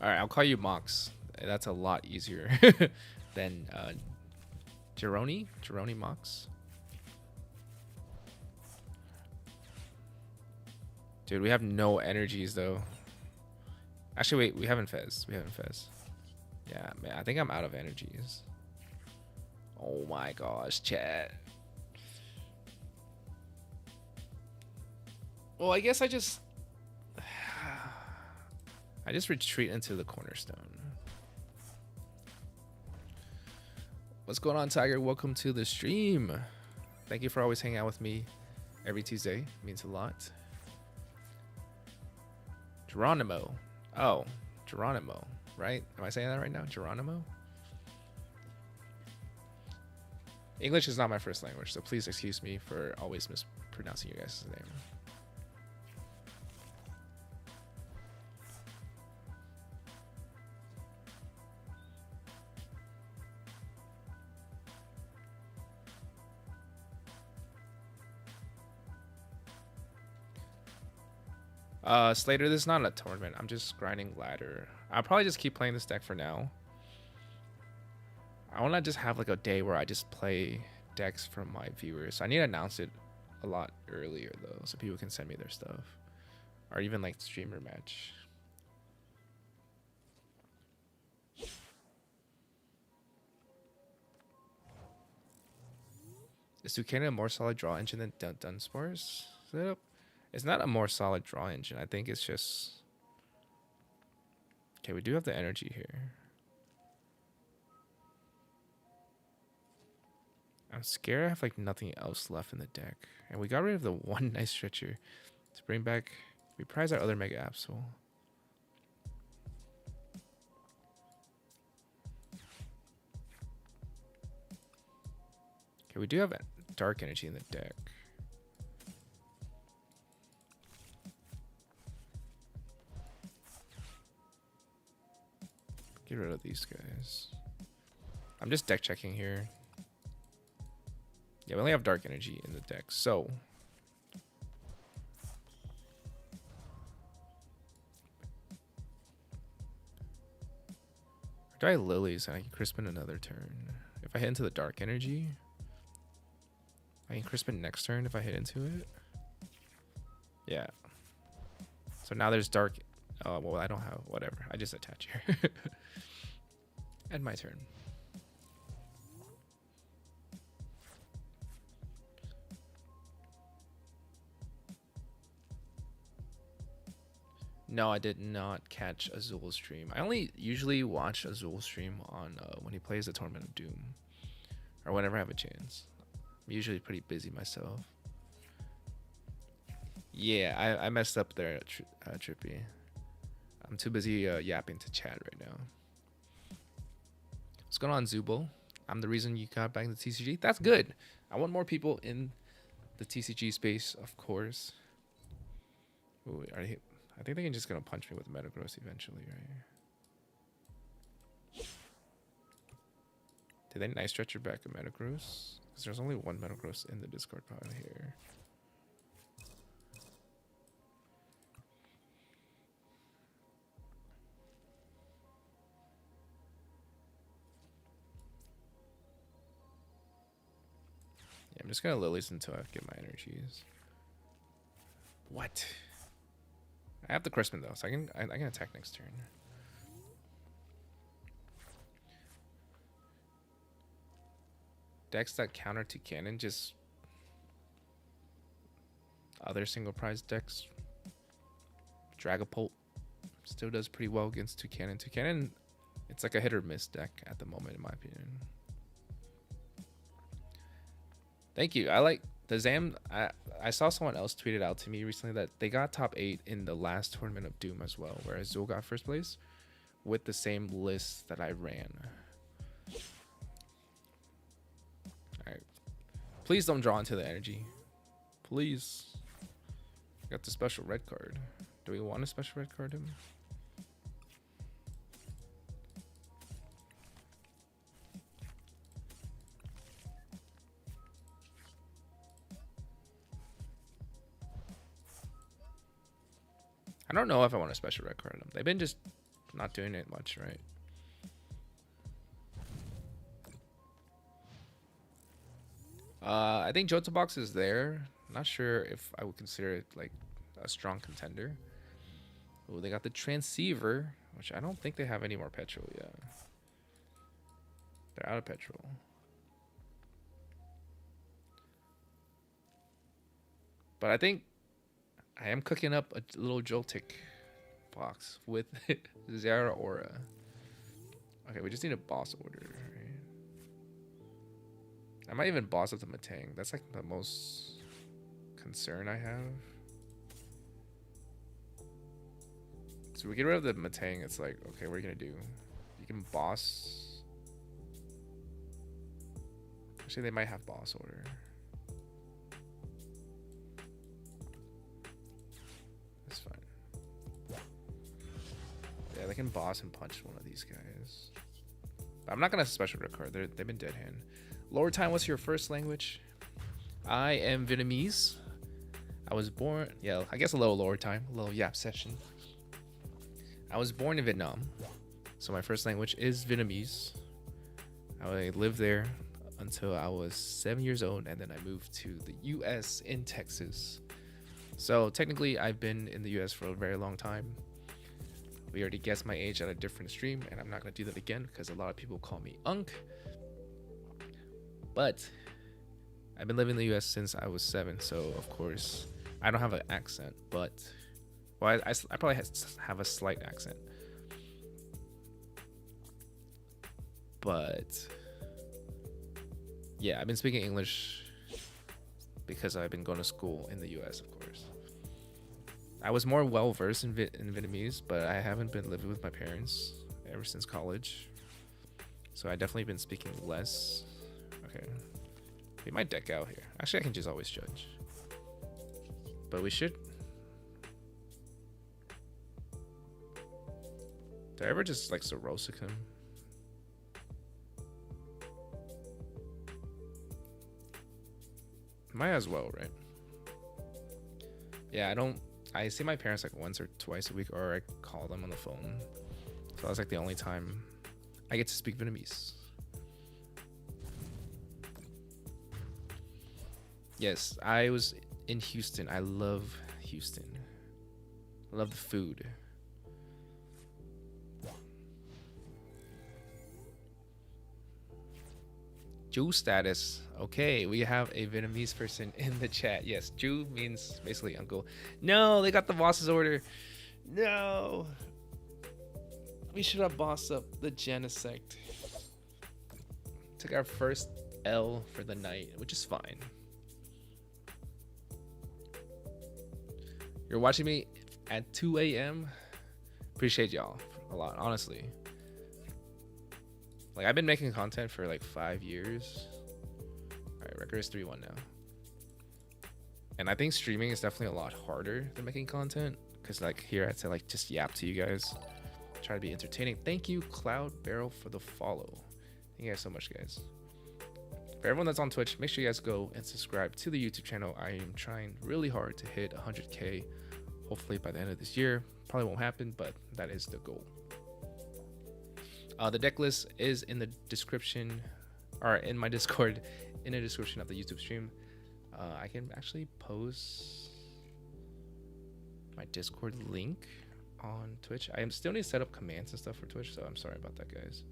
All right, I'll call you Mox. That's a lot easier than Jeroni Mox. Dude, we have no energies though. Actually, wait, we haven't Fez. Yeah, man, I think I'm out of energies. Oh my gosh, chat. Well, I guess I just retreat into the cornerstone. What's going on, Tiger? Welcome to the stream. Thank you for always hanging out with me every Tuesday. It means a lot. Geronimo. Oh, Geronimo, right? Am I saying that right now? Geronimo? English is not my first language, so please excuse me for always mispronouncing your guys' name. Slater, this is not a tournament. I'm just grinding ladder. I'll probably just keep playing this deck for now. I want to just have like a day where I just play decks from my viewers. I need to announce it a lot earlier though, so people can send me their stuff, or even like streamer match. Is Duquesne a more solid draw engine than Dunsparce? It's not a more solid draw engine. I think it's just... Okay, we do have the energy here. I'm scared I have like nothing else left in the deck. And we got rid of the one nice stretcher to bring back... We prize our other Mega Absol. Okay, we do have dark energy in the deck. Get rid of these guys. I'm just deck checking here. Yeah, we only have dark energy in the deck, so... Do I Lilies and I can Crispin another turn? If I hit into the dark energy, I can Crispin next turn if I hit into it. Yeah. So now there's dark... Oh, well, I don't have... Whatever. I just attach here. End my turn. No, I did not catch Azul's stream. I only usually watch Azul's stream on when he plays the Tournament of Doom, or whenever I have a chance. I'm usually pretty busy myself. Yeah, I messed up there, Trippy. I'm too busy yapping to chat right now. What's going on, Zubul? I'm the reason you got back into TCG. That's good. I want more people in the TCG space, of course. Ooh, I think they're just gonna punch me with Metagross eventually, right? Did they nice stretcher back a Metagross? Because there's only one Metagross in the Discord pile here. Yeah, I'm just gonna Lilies until I get my energies. What? I have the Crispin though, so I can attack next turn. Decks that counter to cannon, just other single prize decks. Dragapult still does pretty well against two cannon. Two cannon, it's like a hit or miss deck at the moment, in my opinion. Thank you. I like the Zam. I saw someone else tweet it out to me recently that they got top 8 in the last tournament of Doom as well, whereas Zool got first place with the same list that I ran. Alright. Please don't draw into the energy. Please. Got the special red card. Do we want a special red card him? I don't know if I want a special red card him. They've been just not doing it much, right? I think Johto Box is there. Not sure if I would consider it like a strong contender. Oh, they got the Transceiver, which I don't think they have any more petrol yet. They're out of petrol. But I think I am cooking up a little Joltik box with Zara Aura. Okay, we just need a boss order. Right? I might even boss up the Matang. That's like the most concern I have. So we get rid of the Matang. It's like, okay, what are you gonna do? You can boss. Actually, they might have boss order. That's fine. Yeah, they can boss and punch one of these guys. But I'm not gonna special record. They've been dead hand. Lower time, what's your first language? I am Vietnamese. I was born, yeah, I guess a little lower time, a little yap session. I was born in Vietnam, so my first language is Vietnamese. I lived there until I was 7 years old, and then I moved to the US in Texas. So technically, I've been in the US for a very long time. We already guessed my age at a different stream, and I'm not gonna do that again because a lot of people call me Unk. But I've been living in the US since I was 7, so of course I don't have an accent, but well, I probably have a slight accent. But yeah, I've been speaking English because I've been going to school in the US, of course. I was more well versed in Vietnamese, but I haven't been living with my parents ever since college. So I definitely been speaking less. Okay. We might deck out here. Actually, I can just always judge. But we should. Did I ever just like Sorosic him? Might as well, right? Yeah, I see my parents like once or twice a week, or I call them on the phone. So that's like the only time I get to speak Vietnamese. Yes, I was in Houston. I love Houston. I love the food. Ju status. Okay, we have a Vietnamese person in the chat. Yes, Ju means basically uncle. No, they got the boss's order. No. We should have bossed up the Genesect. Took our first L for the night, which is fine. You're watching me at 2 a.m. Appreciate y'all a lot, honestly. Like, I've been making content for like 5 years. Alright, record is 3-1 now. And I think streaming is definitely a lot harder than making content. Because like here I had to like just yap to you guys. Try to be entertaining. Thank you, Cloud Barrel, for the follow. Thank you guys so much, guys. For everyone that's on Twitch, make sure you guys go and subscribe to the YouTube channel. I am trying really hard to hit 100K. Hopefully by the end of this year. Probably won't happen, but that is the goal. The deck list is in the description, or in my Discord in the description of the YouTube stream. I can actually post my Discord link on Twitch. I am still need to set up commands and stuff for Twitch, so I'm sorry about that, guys.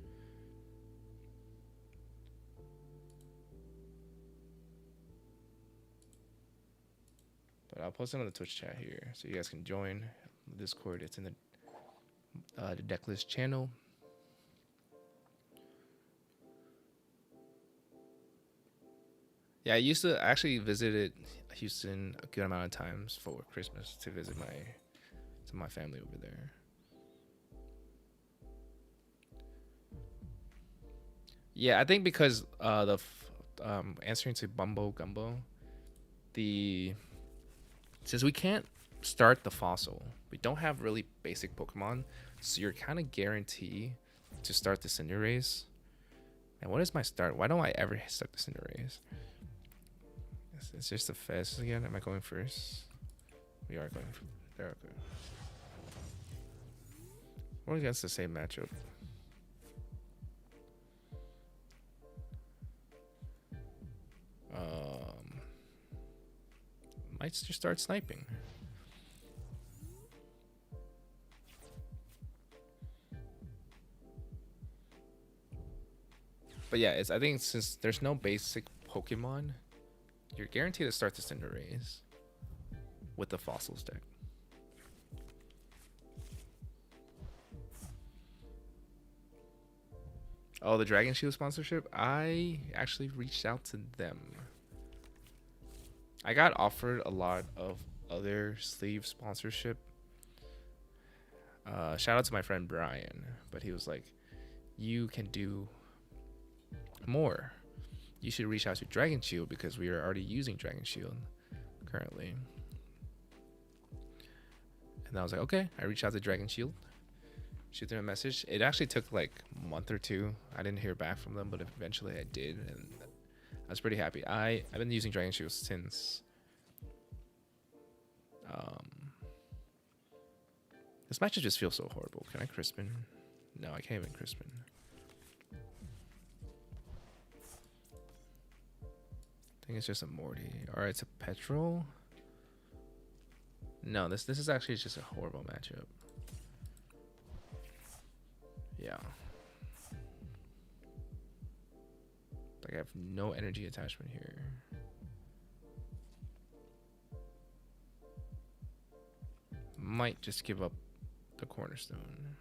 But I'll post it on the Twitch chat here, so you guys can join the Discord. It's in the Decklist channel. Yeah, I used to actually visited Houston a good amount of times for Christmas to visit my family over there. Yeah, I think because answering to Bumbo Gumbo, since we can't start the fossil, we don't have really basic Pokemon, so you're kind of guaranteed to start the Cinderace. And what is my start? Why don't I ever start the Cinderace? It's just the fast again. Am I going first? We are going there. Okay. We're against the same matchup. Might just start sniping. But yeah, I think since there's no basic Pokemon, you're guaranteed to start the Cinderace with the fossils deck. Oh, the Dragon Shield sponsorship? I actually reached out to them. I got offered a lot of other sleeve sponsorship. Shout out to my friend Brian, but he was like, you can do more. You should reach out to Dragon Shield because we are already using Dragon Shield currently. And I was like, okay. I reached out to Dragon Shield, shoot them a message. It actually took like a month or two. I didn't hear back from them, but eventually I did, and I was pretty happy. I've been using Dragon Shield since this match just feels so horrible. Can I Crispin? No, I can't even Crispin. I think it's just a Morty. Alright, it's a Petrol. No, this is actually just a horrible matchup. Yeah. Like I have no energy attachment here. Might just give up the Cornerstone.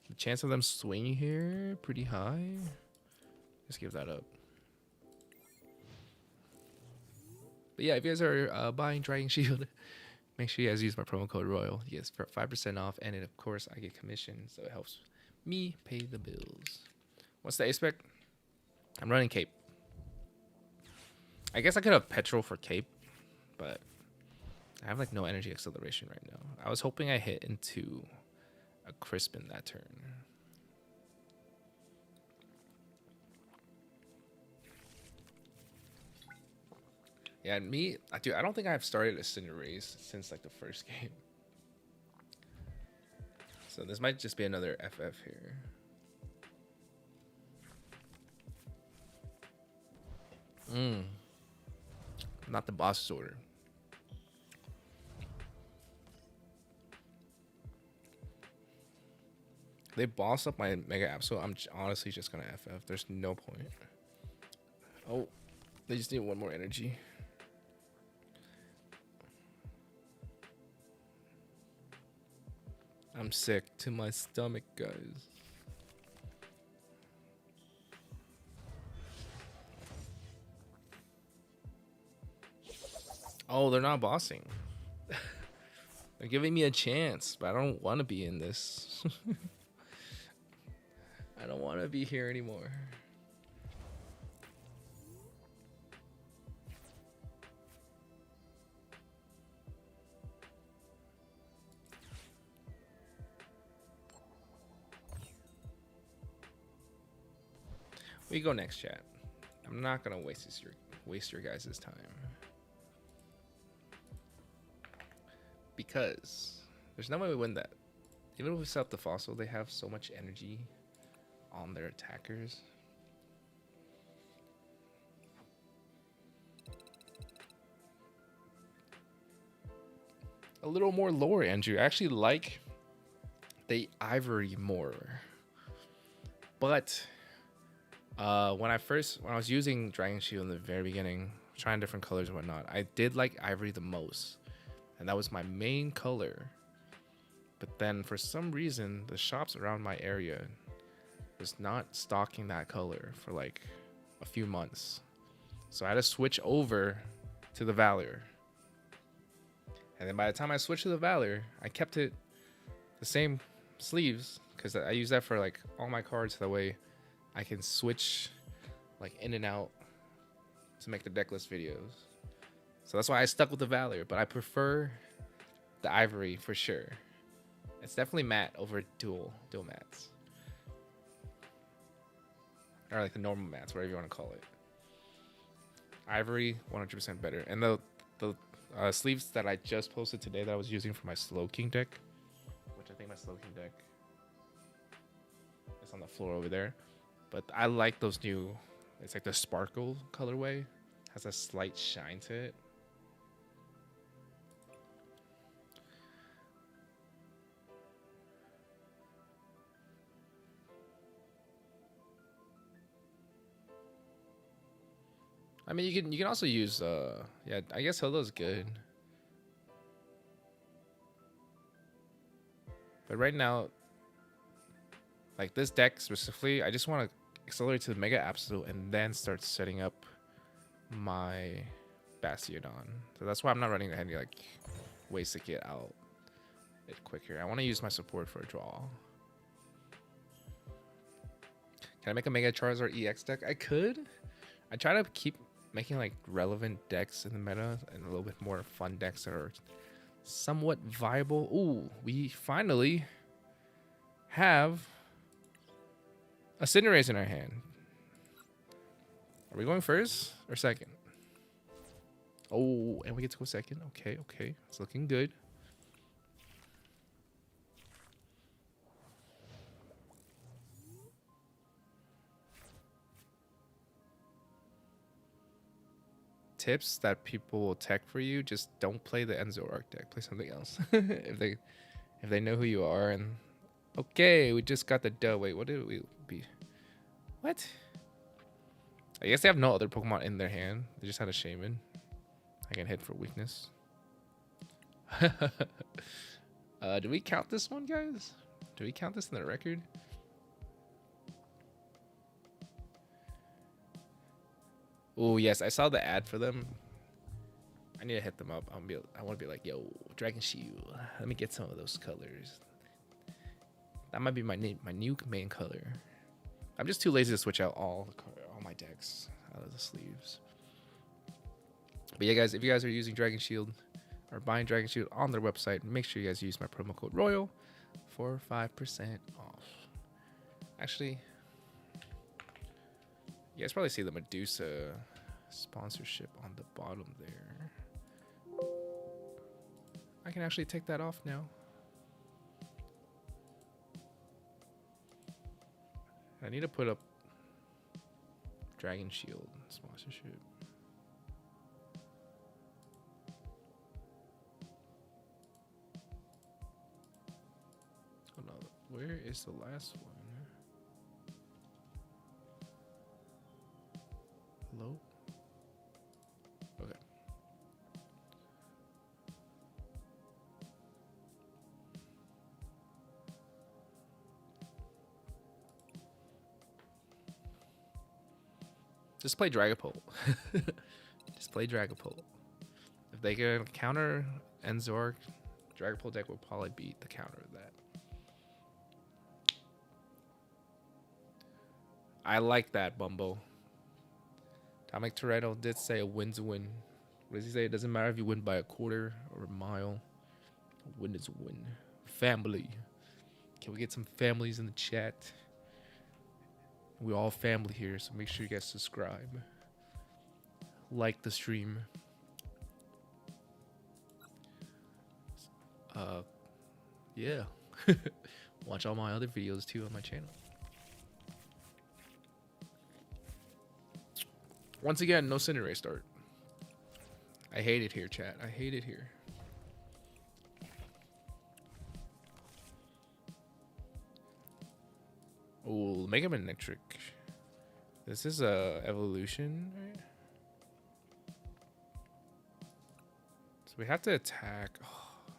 The chance of them swinging here pretty high. Just give that up. But yeah, if you guys are buying Dragon Shield, make sure you guys use my promo code Royal. You get 5% off, and of course I get commission, so it helps me pay the bills. What's the A-Spec? I'm running Cape. I guess I could have Petrol for Cape, but I have like no energy acceleration right now. I was hoping I hit into a Crispin that turn. Yeah, and me, dude, I don't think I've started a Cinderace since like the first game. So this might just be another FF here. Not the boss's order. They boss up my Mega Absol. I'm honestly just gonna FF. There's no point. Oh, they just need one more energy. I'm sick to my stomach, guys. Oh, they're not bossing. They're giving me a chance, but I don't want to be in this. I don't want to be here anymore. We go next, chat. I'm not gonna waste your guys' time because there's no way we win that. Even if we set up the fossil, they have so much energy on their attackers. a little more lore, Andrew. I actually like the ivory more. But when I was using Dragon Shield in the very beginning, trying different colors and whatnot, I did like ivory the most. And that was my main color. But then for some reason, the shops around my area was not stocking that color for like a few months. So I had to switch over to the Valor. And then by the time I switched to the Valor, I kept it the same sleeves because I use that for like all my cards. That way I can switch like in and out to make the deck list videos. So that's why I stuck with the Valor, but I prefer the ivory for sure. It's definitely matte over dual mattes. Or like the normal mattes, whatever you want to call it. Ivory, 100% better. And the sleeves that I just posted today that I was using for my Slow King deck, which I think my Slow King deck is on the floor over there. But I like those new, it's like the sparkle colorway. Has a slight shine to it. I mean, you can also use yeah, I guess Hello's good. But right now, like this deck specifically, I just want to accelerate to the Mega Absol and then start setting up my Bastiodon. So that's why I'm not running any like ways to get out it quicker. I want to use my support for a draw. Can I make a Mega Charizard EX deck? I could. I try to keep making like relevant decks in the meta and a little bit more fun decks that are somewhat viable. Ooh, we finally have a Cinderace in our hand. Are we going first or second? Oh, and we get to go second. Okay, okay. It's looking good. Tips that people will tech for you: just don't play the Enzo Arc deck. Play something else. if they know who you are. And okay, we just got the dub. Wait, what did we be? What? I guess they have no other Pokemon in their hand. They just had a Shaman. I can hit for weakness. Do we count this one, guys? Do we count this in the record? Oh yes, I saw the ad for them. I need to hit them up. I want to be like, yo, Dragon Shield. Let me get some of those colors. That might be my new main color. I'm just too lazy to switch out all my decks out of the sleeves. But yeah, guys, if you guys are using Dragon Shield or buying Dragon Shield on their website, make sure you guys use my promo code ROYAL for 5% off. Actually, you guys probably see the Medusa sponsorship on the bottom there. I can actually take that off now. I need to put up Dragon Shield sponsorship. Oh no, where is the last one? Hello? Okay. Just play Dragapult. Just play Dragapult. If they can counter Enzorg, Dragapult deck will probably beat the counter of that. I like that, Bumbo. Atomic Toretto did say a win's a win. What does he say? It doesn't matter if you win by a quarter or a mile. A win is a win. Family. Can we get some families in the chat? We're all family here, so make sure you guys subscribe. Like the stream. Yeah. Watch all my other videos too on my channel. Once again, no Cinderace start. I hate it here, chat. I hate it here. Mega Man Electric. This is a evolution, right? So we have to attack. Oh,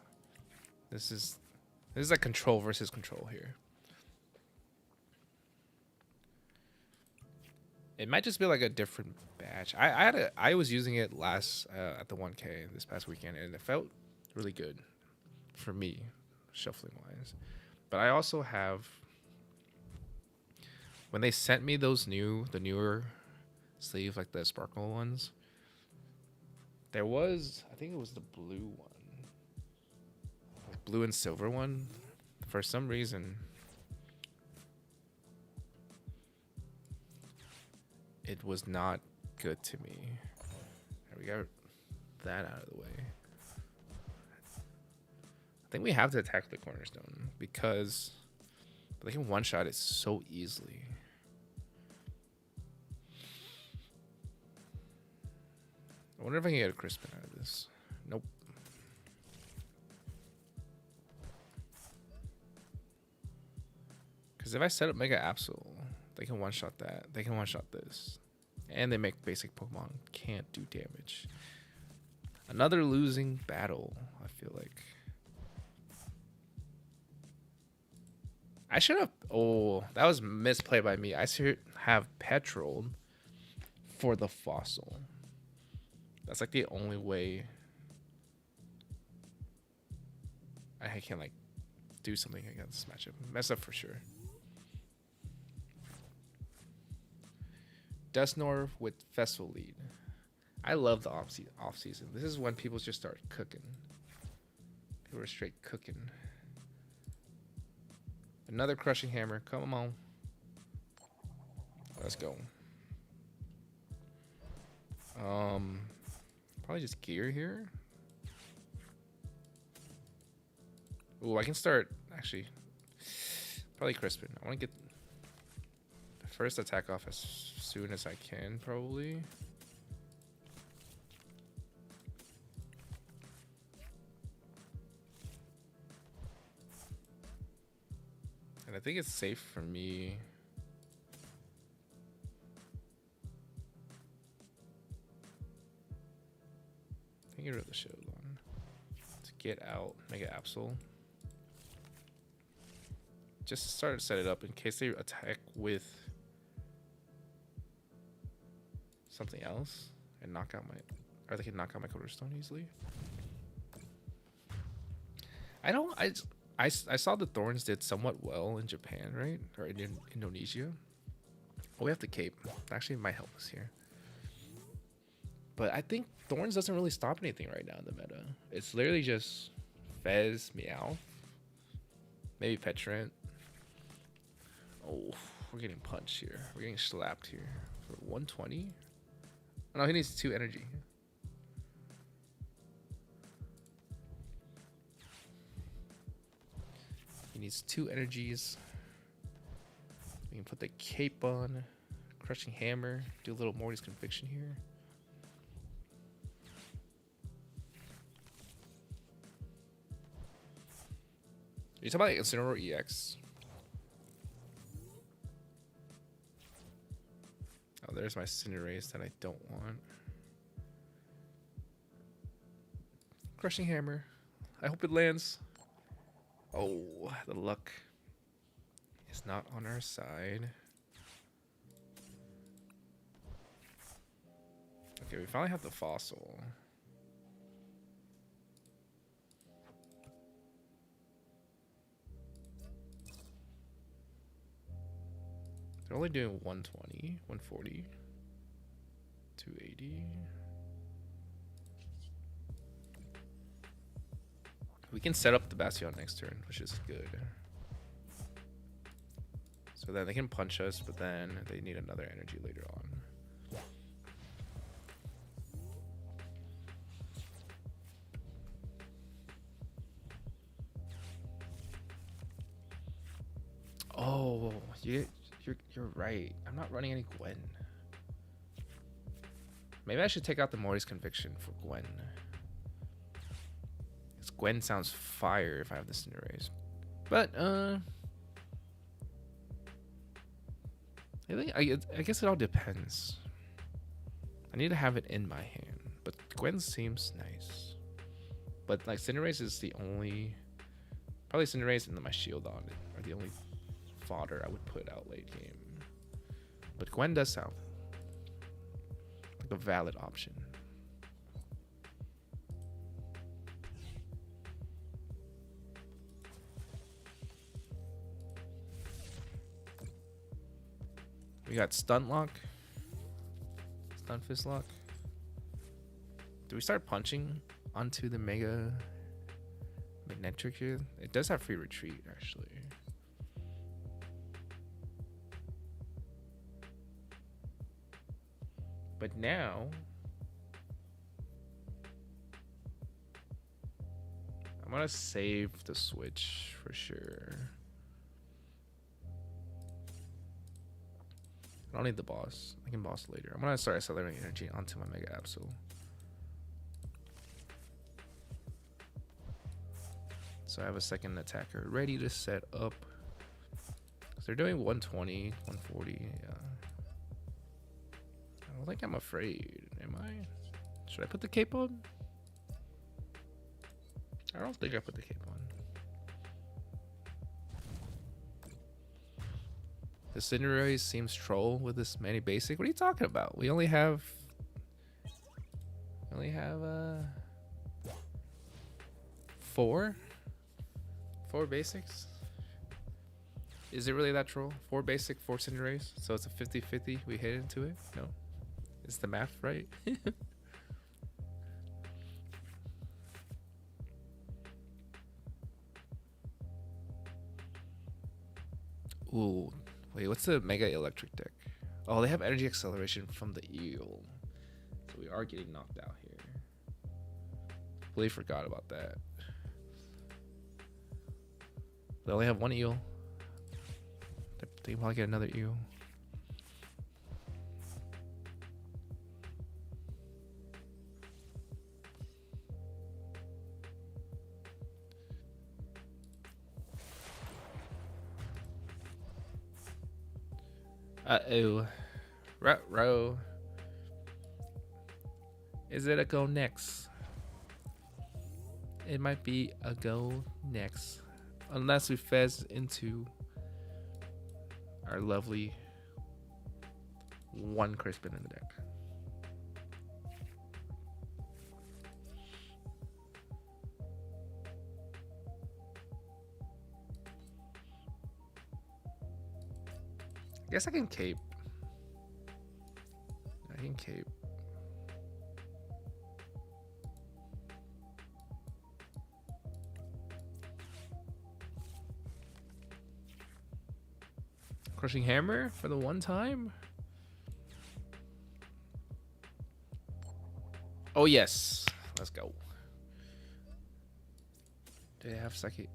this is like control versus control here. It might just be like a different batch. I was using it last at the 1K this past weekend, and it felt really good for me, shuffling wise. But I also have, when they sent me those newer sleeves, like the sparkle ones, there was, I think it was the blue one, blue and silver one. For some reason, it was not good to me. There, we got that out of the way. I think we have to attack the cornerstone because they can one-shot it so easily. I wonder if I can get a Crispin out of this. Nope. Because if I set up Mega Absol, they can one-shot that. They can one-shot this. And they make basic Pokemon can't do damage. Another losing battle, I feel like. I should have... Oh, that was misplay by me. I should have petroled for the fossil. That's like the only way I can like do something against this matchup. Mess up for sure. Dusknor with Festival Lead. I love the off season. This is when people just start cooking. People are straight cooking. Another Crushing Hammer. Come on. Let's go. Probably just gear here. Ooh, I can start actually. Probably Crispin. I want to get the first attack off as soon as I can, probably. And I think it's safe for me. I think get rid of the Showdown to get out Mega Absol. Just to start to set it up in case they attack with something else and knock out my, or they can knock out my Cornerstone easily. I saw the Thorns did somewhat well in Japan, right? Or in Indonesia. Oh, we have the cape. Actually, it might help us here. But I think Thorns doesn't really stop anything right now in the meta. It's literally just Fez, Meow, maybe Petrant. Oh, we're getting punched here. We're getting slapped here for 120. Oh, no, he needs 2 energy. He needs 2 energies. We can put the cape on. Crushing Hammer. Do a little Morty's Conviction here. Are you talking about Incineroar EX? Oh, there's my Cinderace that I don't want. Crushing Hammer. I hope it lands. Oh, the luck is not on our side. Okay, we finally have the fossil. They're only doing 120, 140, 280. We can set up the Bastiodon next turn, which is good. So then they can punch us, but then they need another energy later on. Oh, you're right. I'm not running any Gwen. Maybe I should take out the Morty's Conviction for Gwen. Because Gwen sounds fire if I have the Cinderace. But, I guess it all depends. I need to have it in my hand, but Gwen seems nice. But like Cinderace is the only, probably Cinderace and then my Shieldon are the only fodder I would put out late game. But Gwen does sound like a valid option. We got Stunt Lock, Stunt Fist Lock. Do we start punching onto the Mega Magnetric here? It does have free retreat, actually. But now, I'm gonna save the switch for sure. I don't need the boss. I can boss later. I'm gonna start accelerating energy onto my Mega Absol. So I have a second attacker ready to set up. So they're doing 120, 140. Yeah. I don't think I'm afraid. Am I? Should I put the cape on? I don't think I put the cape on. The Cinderace seems troll with this many basic. What are you talking about? We only have 4 basics. Is it really that troll? 4 basic, 4 Cinderace. So it's a 50-50. We hit into it. No, is the math right? Ooh. Wait, what's the Mega Electric deck? Oh, they have energy acceleration from the eel. So we are getting knocked out here. Completely forgot about that. They only have 1 eel. They can probably get another eel. Uh-oh. Ruh-roh. Is it a go next? It might be a go next. Unless we fez into our lovely 1 Crispin in the deck. I guess I can cape. I can cape. Crushing Hammer for the 1 time. Oh yes, let's go. Do they have second?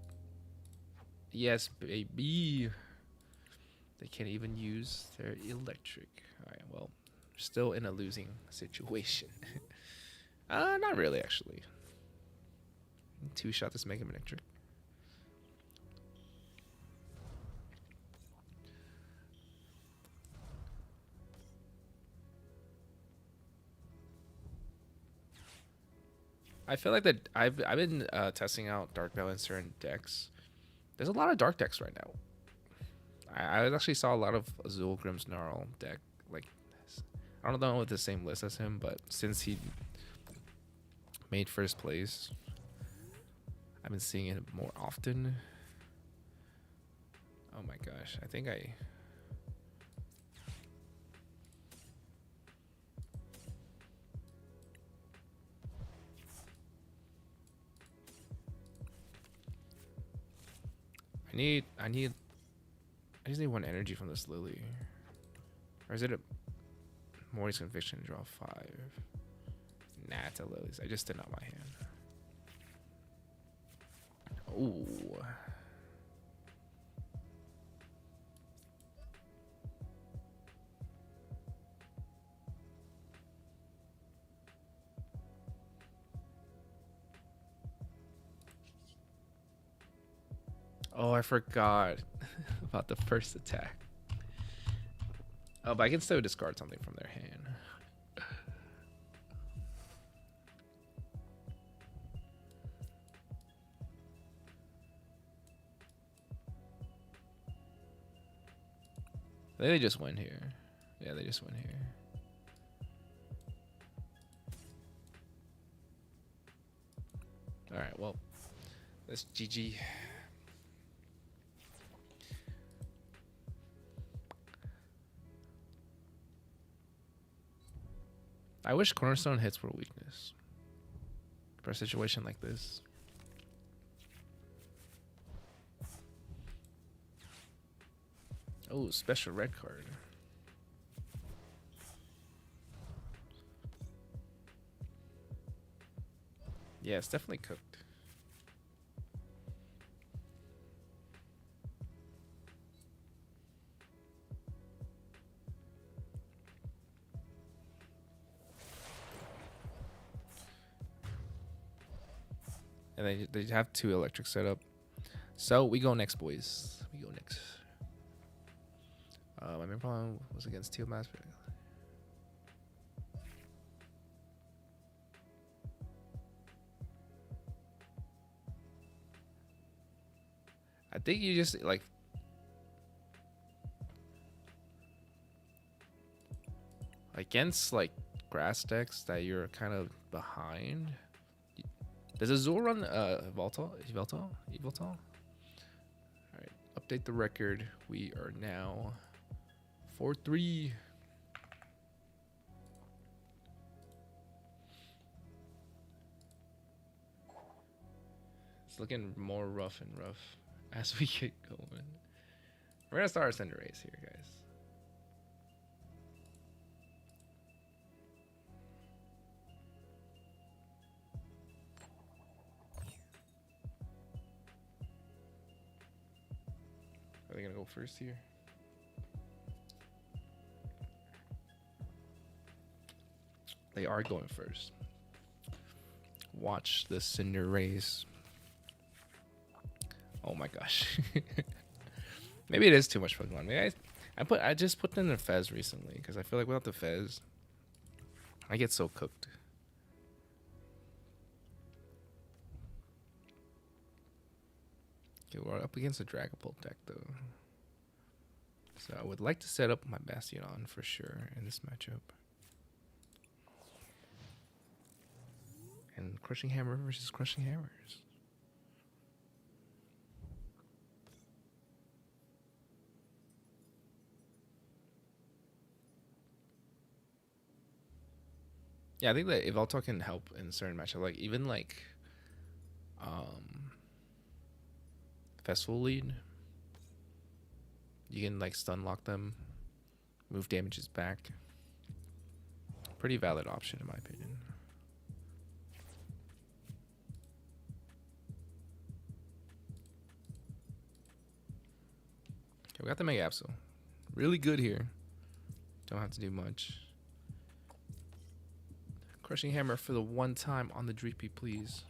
Yes, baby. They can't even use their electric. All right, well, still in a losing situation. Not really, actually. 2-shot this Mega Electric. I feel like that I've been testing out Dark Bell in certain decks. There's a lot of dark decks right now. I actually saw a lot of Azul Grimmsnarl deck. Like, I don't know with the same list as him, but since he made first place, I've been seeing it more often. Oh my gosh, I think I just need 1 energy from this Lily. Or is it a Morty's Conviction, draw 5? Nah, it's a Lily's. I just did not my hand. Ooh. Oh, I forgot about the first attack. Oh, but I can still discard something from their hand. I think they just win here. Yeah, they just win here. All right, well, that's GG. I wish Cornerstone hits were weakness for a situation like this. Oh, special red card. Yeah, it's definitely cooked. And they have 2 electric set up. So we go next, boys. We go next. My main problem was against Teal Master. I think you just like against like grass decks that you're kind of behind. Does Azul run Voltal? All right, update the record. We are now 4-3. It's looking more rough and rough as we get going. We're gonna start our center race here, guys. Are they gonna go first here? They are going first. Watch the cinder race. Oh my gosh. Maybe it is too much Pokemon. Maybe I just put in the Fez recently because I feel like without the Fez, I get so cooked. Okay, we're up against a Dragapult deck though. So I would like to set up my Bastiodon for sure in this matchup. And Crushing Hammer versus Crushing Hammers. Yeah, I think that Yveltal can help in certain matchups. Like even like Festival Lead. You can like stun lock them, move damages back. Pretty valid option in my opinion. Okay, we got the Mega Absol. Really good here. Don't have to do much. Crushing Hammer for the one time on the Dreepy, please.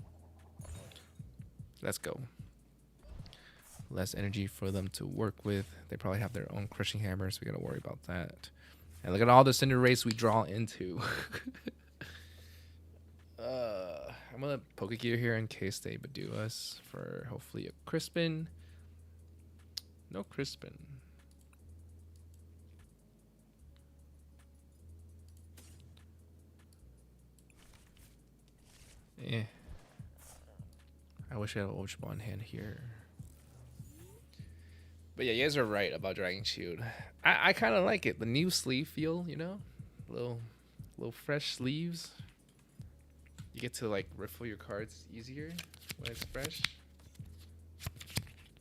Let's go. Less energy for them to work with. They probably have their own Crushing Hammers. We gotta worry about that. And look at all the Cinder Race we draw into. I'm gonna Pokegear here in case they do us for hopefully a Crispin. No Crispin. Eh. I wish I had an Ultra in hand here. But yeah, you guys are right about Dragon Shield. I kind of like it. The new sleeve feel, you know? Little fresh sleeves. You get to like riffle your cards easier when it's fresh.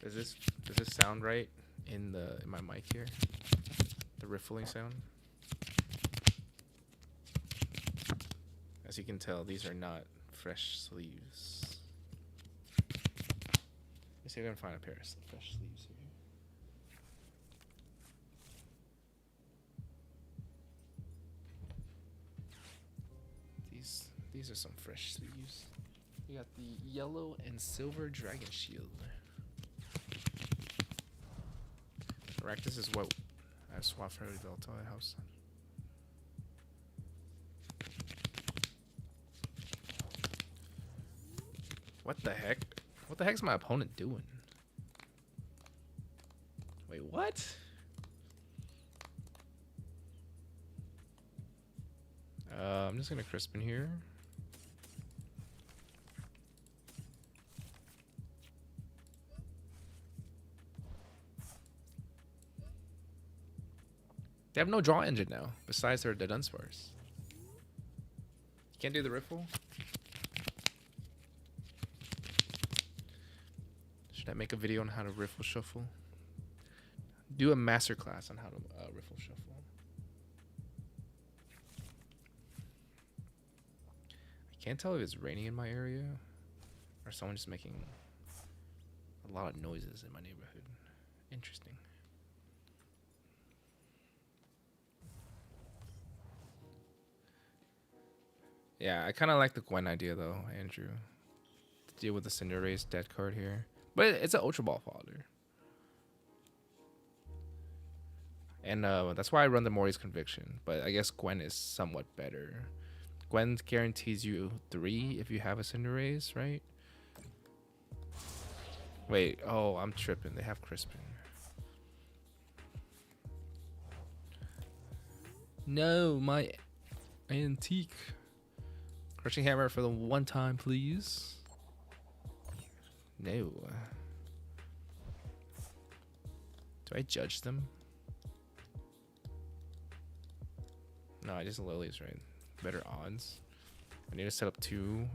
Does this sound right in my mic here? The riffling sound? As you can tell, these are not fresh sleeves. Let's see if I can find a pair of fresh sleeves here. These are some fresh sleeves. We got the yellow and silver Dragon Shield. Rakdos is what As Swaffer Delta House. What the heck? What the heck's my opponent doing? Wait, what? I'm just gonna crisp in here. They have no draw engine now, besides their Dunsparce. Can't do the riffle? Should I make a video on how to riffle shuffle? Do a masterclass on how to riffle shuffle. I can't tell if it's raining in my area or someone just making a lot of noises in my neighborhood. Interesting. Yeah, I kind of like the Gwen idea though, Andrew. To deal with the Cinderace dead card here. But it's an Ultra Ball fodder. And that's why I run the Mori's Conviction. But I guess Gwen is somewhat better. Gwen guarantees you 3 if you have a Cinderace, right? Wait, oh, I'm tripping. They have Crispin. No, my antique. Crushing Hammer for the one time, please. No. Do I judge them? No, I just Lilies, right? Better odds. I need to set up 2.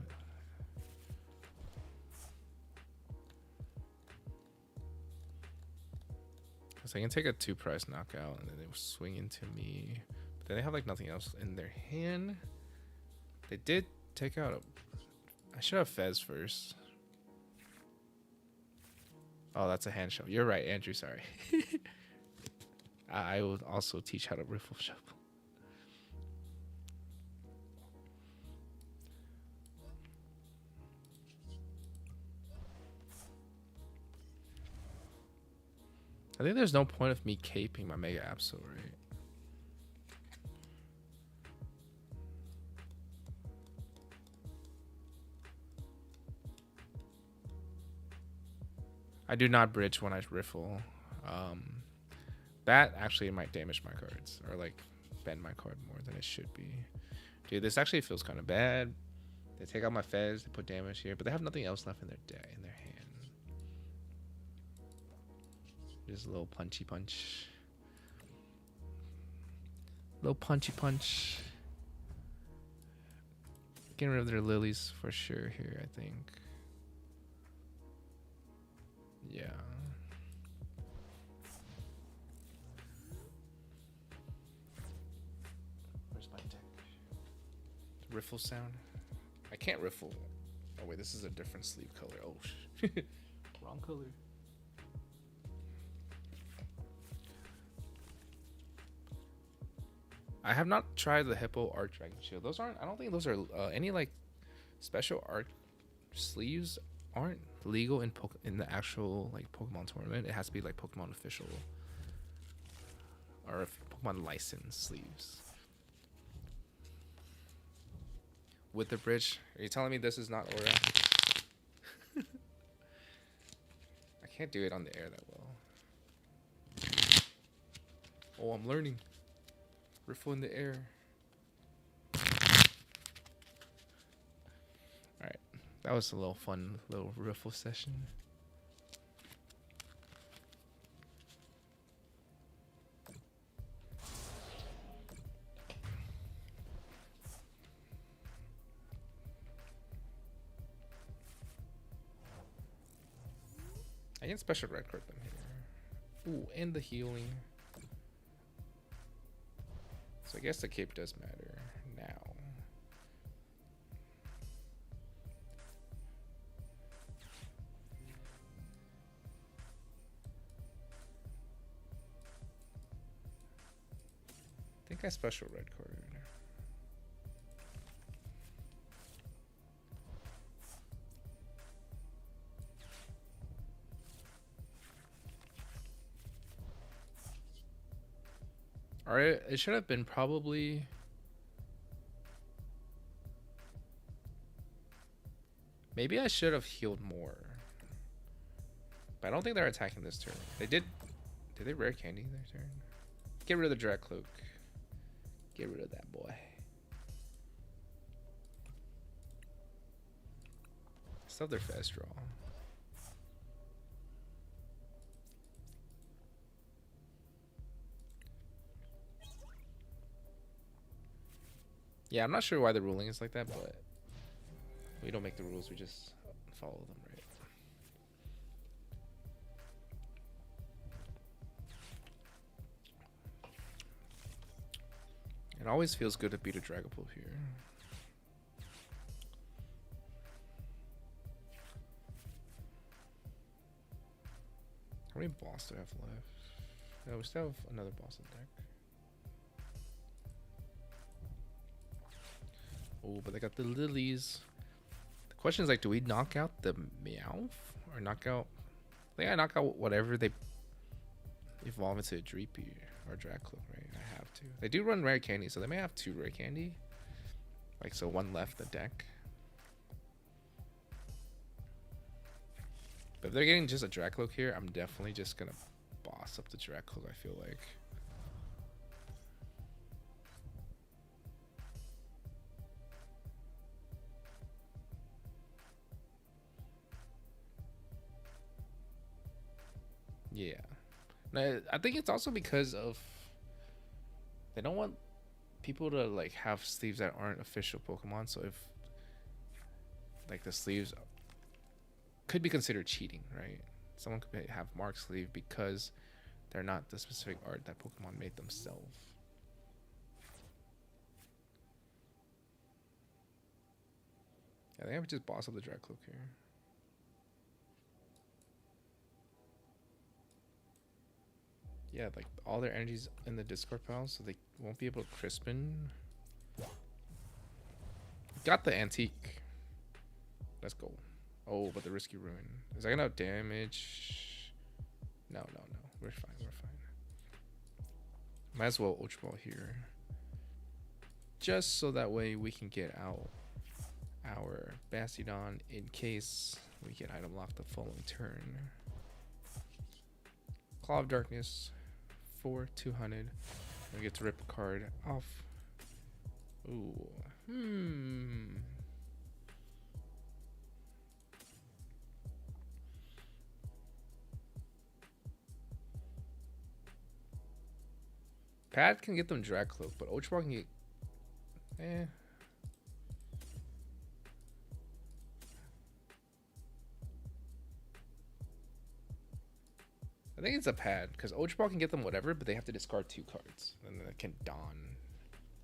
So I can take a 2 price knockout and then they will swing into me. But then they have like nothing else in their hand. They did take out a... I should have Fez first. Oh, that's a hand shell. You're right, Andrew. Sorry. I will also teach how to riffle shuffle. I think there's no point of me caping my Mega Absol, right? I do not bridge when I riffle. That actually might damage my cards or like bend my card more than it should be. Dude, this actually feels kind of bad. They take out my Fez, they put damage here, but they have nothing else left in their hand. Just a little punchy punch. Little punchy punch. Getting rid of their Lilies for sure here, I think. Yeah. Where's my deck? Riffle sound? I can't riffle. Oh wait, this is a different sleeve color. Oh shit. Wrong color. I have not tried the Hippo Art Dragon Shield. Those aren't, I don't think those are any like special art sleeves aren't legal in the actual like Pokemon tournament. It has to be like Pokemon official or Pokemon licensed sleeves. With the bridge, are you telling me this is not Aura? I can't do it on the air that well. Oh, I'm learning. Riffle in the air. Alright. That was a little fun little riffle session. I can special red card them here. Ooh, and the healing. So I guess the cape does matter now. I think I special red card. Or it should have been probably. Maybe I should have healed more. But I don't think they're attacking this turn. They did. Did they rare candy their turn? Get rid of the Drag Cloak. Get rid of that boy. Still their fast draw. Yeah, I'm not sure why the ruling is like that, but we don't make the rules, we just follow them, right? It always feels good to beat a Dragapult here. How many boss do I have left? No, we still have another boss in deck. Oh, but they got the lilies. The question is, like, do we knock out the Meowth? Or knock out... I think I knock out whatever they evolve into a Dreepy or Dracloak, right? I have to. They do run rare candy, so they may have 2 rare candy. Like, so 1 left the deck. But if they're getting just a Dracloak here, I'm definitely just gonna boss up the Dracloak, I feel like. Yeah. Now, I think it's also because of they don't want people to like have sleeves that aren't official Pokemon. So if like the sleeves could be considered cheating, right? Someone could have marked sleeve because they're not the specific art that Pokemon made themselves. Yeah, I think I would just boss up the Dracloak here. Yeah, like all their energy's in the discard pile, so they won't be able to Crispin. Got the Antique. Let's go. Oh, but the Risky Ruin. Is that gonna damage? No. We're fine. Might as well Ultra Ball here. Just so that way we can get out our Bastiodon in case we get item locked the following turn. Claw of Darkness. 200. We get to rip a card off. Ooh. Pad can get them Dracloak, but Ultra Ball can get. I think it's a pad because Ultra Ball can get them whatever, but they have to discard 2 cards and then they can don.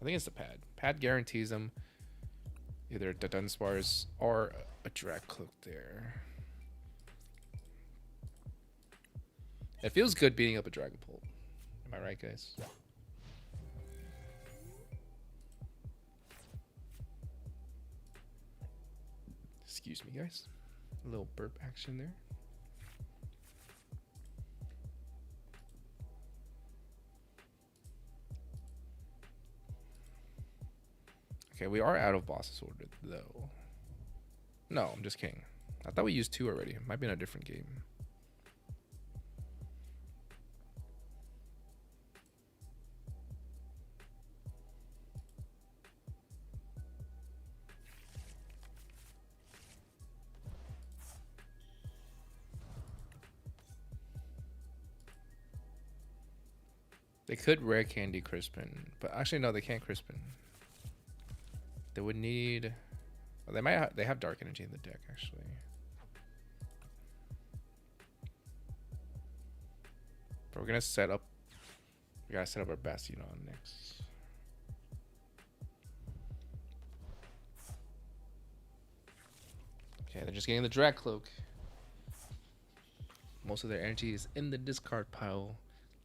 I think it's a pad. Pad guarantees them either the Dunsparce or a Dracloak there. It feels good beating up a Dragapult. Am I right, guys? Excuse me, guys. A little burp action there. Okay, we are out of bosses ordered, though. No, I'm just kidding. I thought we used 2 already. It might be in a different game. They could rare candy Crispin, but actually no, they can't Crispin. They would need. Well, they have Dark Energy in the deck actually. But we're gonna set up. We gotta set up our Bastiodon next. Okay, they're just getting the Dracloak. Most of their energy is in the discard pile.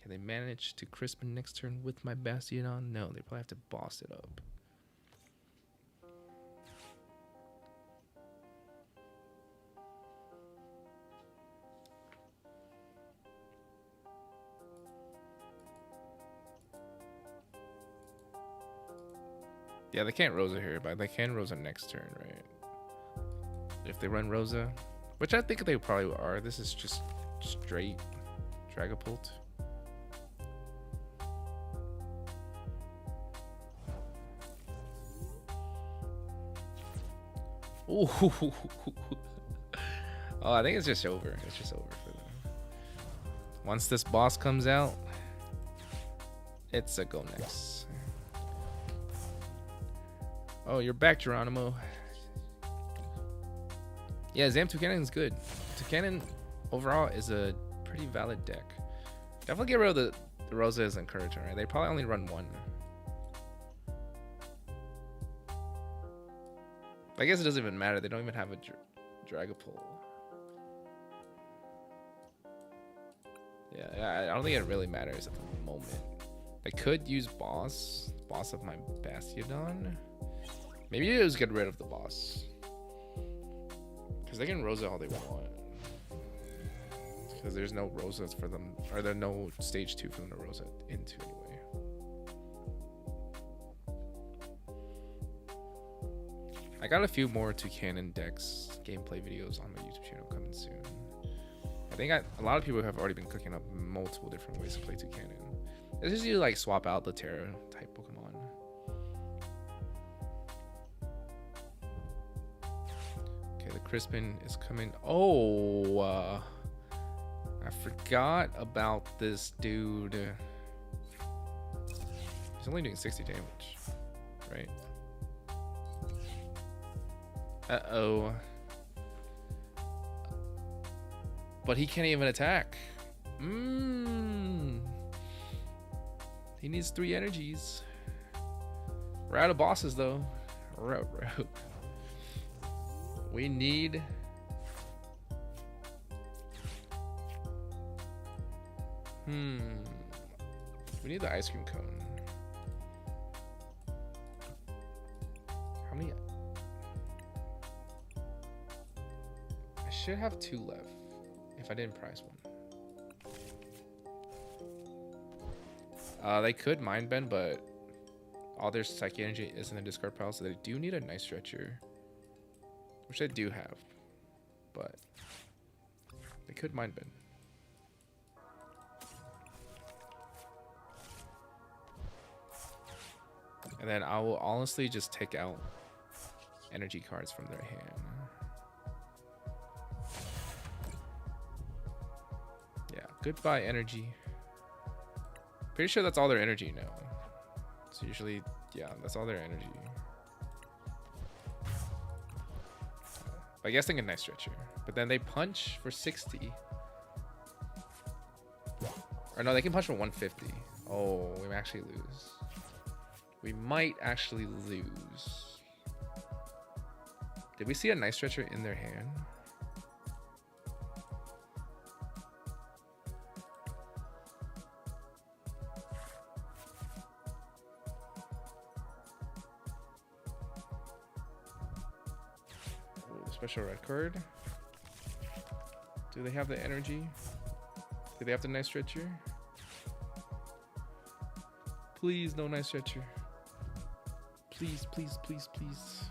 Can they manage to Crispin next turn with my Bastiodon? No, they probably have to boss it up. Yeah, they can't Rosa here, but they can Rosa next turn, right? If they run Rosa, which I think they probably are. This is just straight Dragapult. Ooh. Oh, I think it's just over. It's just over for them. Once this boss comes out, it's a go next. Oh, you're back, Geronimo. Yeah, Zam Toucannon is good. Toucannon overall is a pretty valid deck. Definitely get rid of the Rosa as encouragement, right? They probably only run one. I guess it doesn't even matter. They don't even have a Dragapult. Yeah, I don't think it really matters at the moment. I could use boss of my Bastiodon. Maybe it was get rid of the boss. Because they can Rosa all they want. Because there's no Rosas for them. Or there's no stage 2 for them to Rosa into anyway. I got a few more Toucannon decks gameplay videos on my YouTube channel coming soon. I think a lot of people have already been cooking up multiple different ways to play Toucannon. It's just you like swap out the Terra type Pokemon. Okay, the Crispin is coming. Oh, I forgot about this dude. He's only doing 60 damage, right? Uh-oh. But he can't even attack. He needs 3 energies. We're out of bosses though. We're out. We need we need the ice cream cone. How many? I should have 2 left if I didn't prize one. They could Mind Bend, but all their Psychic Energy is in the discard pile, so they do need a Night Stretcher, which they do have, but they could Mind Bend. And then I will honestly just take out energy cards from their hand. Yeah, goodbye energy. Pretty sure that's all their energy now. So usually, yeah, that's all their energy. I guess they can Night Stretcher, but then they punch for 60. Or no, they can punch for 150. Oh, we might actually lose. We might actually lose. Did we see a Night Stretcher in their hand? Special red card. Do they have the energy? Do they have the Night Stretcher? Please, no Night Stretcher. Please, please, please, please.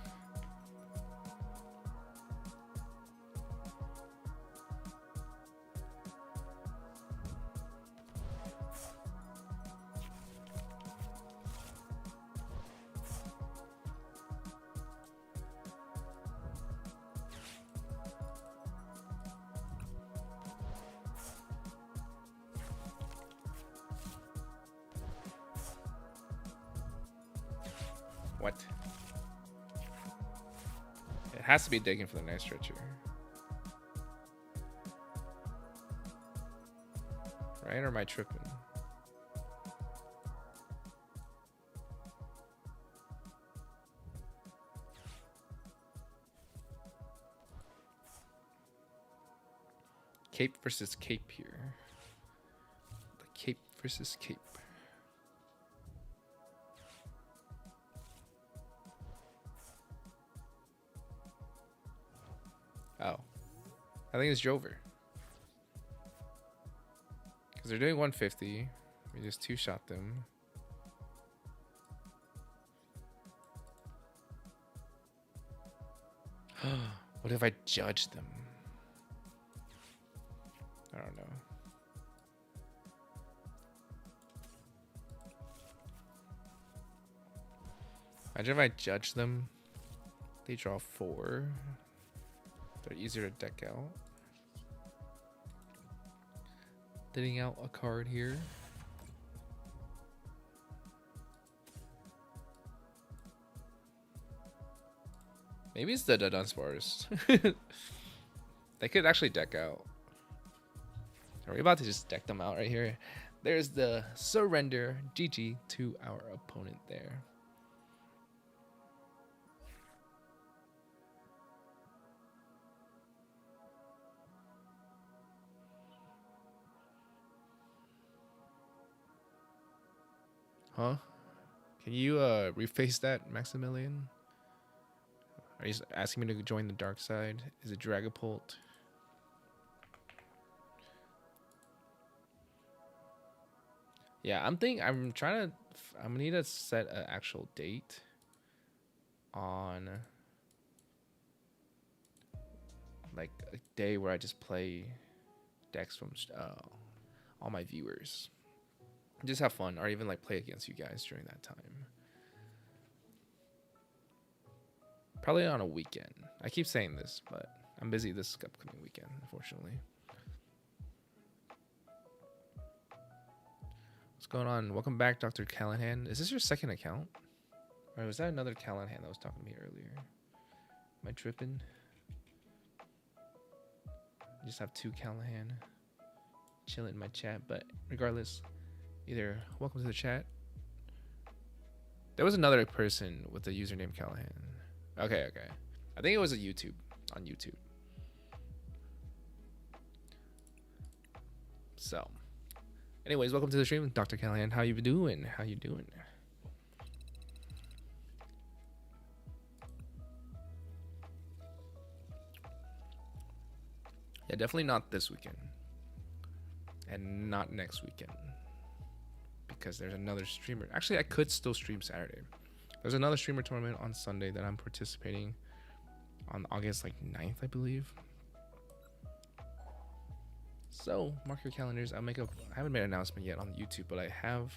What? It has to be digging for the Night Stretcher. Right? Or am I tripping? Cape versus Cape here. The Cape versus Cape. Oh, I think it's Jover. Because they're doing 150. We just 2-shot them. What if I judge them? I don't know. Imagine if I judge them. They draw 4. They're easier to deck out. Thinning out a card here. Maybe it's the Dunsparce. They could actually deck out. Are we about to just deck them out right here? There's the surrender GG to our opponent there. Huh? Can you reface that, Maximilian? Are you asking me to join the dark side? Is it Dragapult? Yeah, I'm gonna need to set an actual date on like a day where I just play decks from all my viewers. Just have fun, or even like play against you guys during that time. Probably on a weekend. I keep saying this, but I'm busy this upcoming weekend, unfortunately. What's going on? Welcome back, Dr. Callahan. Is this your second account? Or was that another Callahan that was talking to me earlier? Am I tripping? I just have 2 Callahan chilling in my chat, but regardless, either welcome to the chat. There was another person with the username Callahan. Okay. I think it was on YouTube. So, anyways, welcome to the stream, Dr. Callahan. How you doing? Yeah, definitely not this weekend. And not next weekend. Because there's another streamer. Actually, I could still stream Saturday. There's another streamer tournament on Sunday that I'm participating on August 9th, I believe. So mark your calendars. I haven't made an announcement yet on YouTube, but I have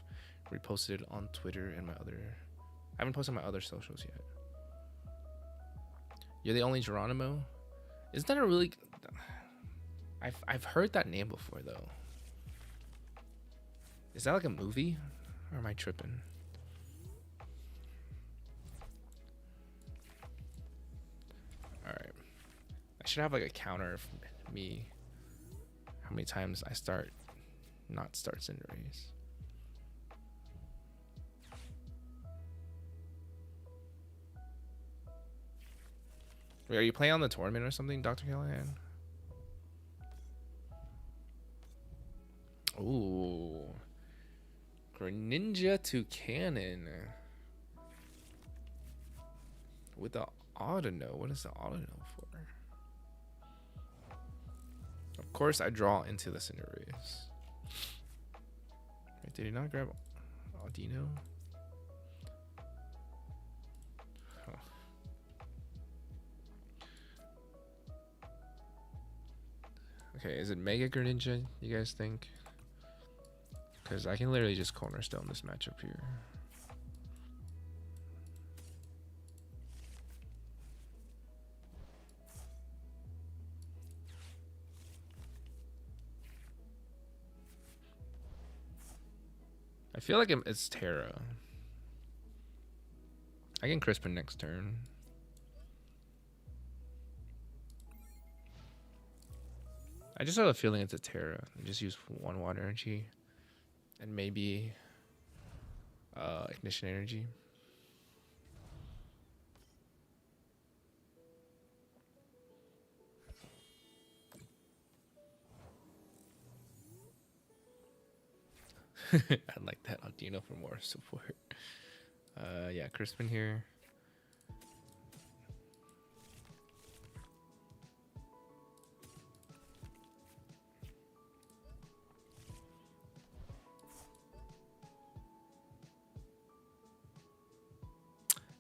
reposted on Twitter and I haven't posted my other socials yet. You're the only Geronimo? Isn't that a really... I've heard that name before though. Is that like a movie? Or am I tripping? Alright. I should have like a counter of me. How many times I not start Cinderace. Wait, are you playing on the tournament or something, Dr. Callahan? Ooh. Greninja to Cannon. With the Autono. What is the Autono for? Of course, I draw into the Cinderace. Wait, did he not grab Audino? Huh. Okay, is it Mega Greninja, you guys think? Because I can literally just cornerstone this matchup here. I feel like it's Terra. I can Crispin next turn. I just have a feeling it's a Terra. I just use 1 water energy. And maybe ignition energy. I like that Audino for more support. Yeah, Crispin here.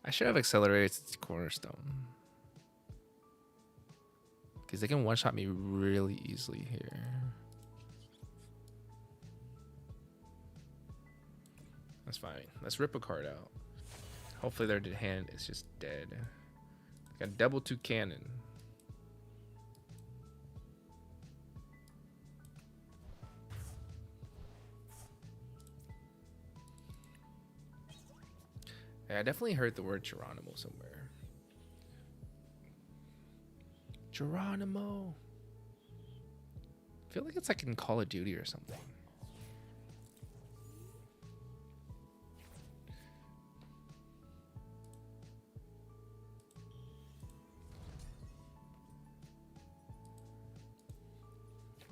I should have accelerated Cornerstone. Because they can one-shot me really easily here. That's fine. Let's rip a card out. Hopefully their hand is just dead. Got double 2 cannon. Yeah, I definitely heard the word Geronimo somewhere. Geronimo. I feel like it's like in Call of Duty or something.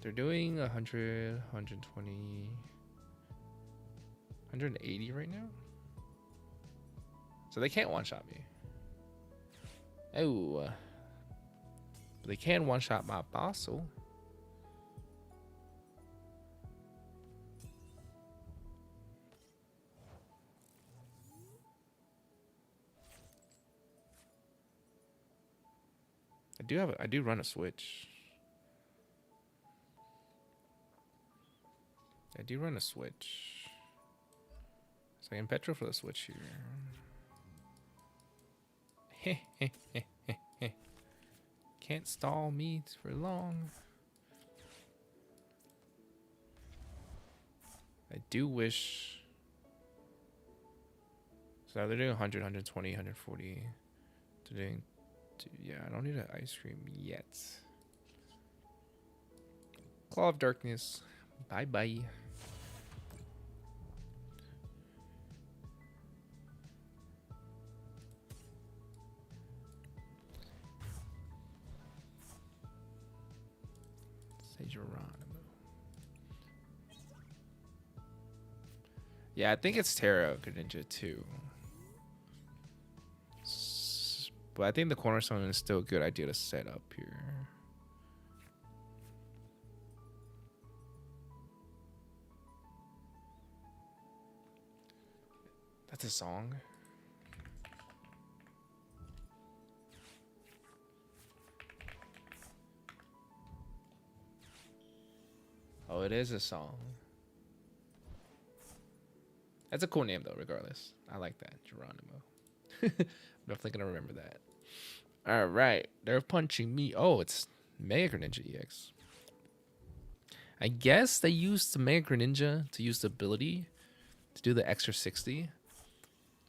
They're doing 100, 120, 180 right now. So they can't one-shot me. Oh. But they can one-shot my Absol. I do run a switch. I do run a switch. So I can petro for the switch here. Can't stall me for long. I do wish. So they're doing 100, 120, 140. They're doing. Yeah, I don't need an ice cream yet. Claw of Darkness. Bye bye. Say Geronimo. Yeah, I think it's Terra Greninja too. But I think the Cornerstone is still a good idea to set up here. That's a song. Oh, it is a song. That's a cool name though, regardless. I like that, Geronimo. I'm definitely gonna remember that. All right, they're punching me. Oh, it's Mega Greninja EX. I guess they used the Mega Greninja to use the ability to do the extra 60.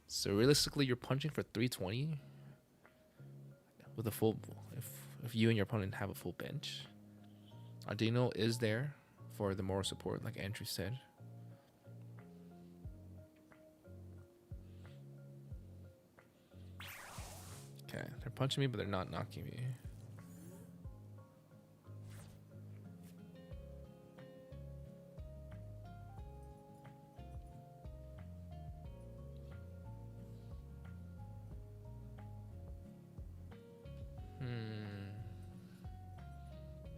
So realistically, you're punching for 320 with a full. If you and your opponent have a full bench, Ardino is there for the moral support, like Andrew said. Okay, they're punching me, but they're not knocking me.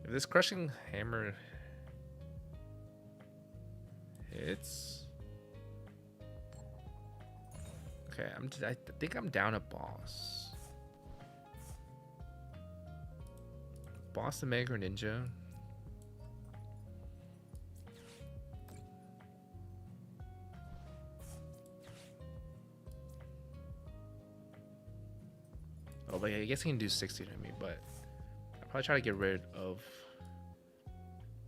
If this crushing hammer hits, okay, I think I'm down a boss. Boss the Mega Ninja. Oh, but yeah, I guess he can do 60 to me, but I'll probably try to get rid of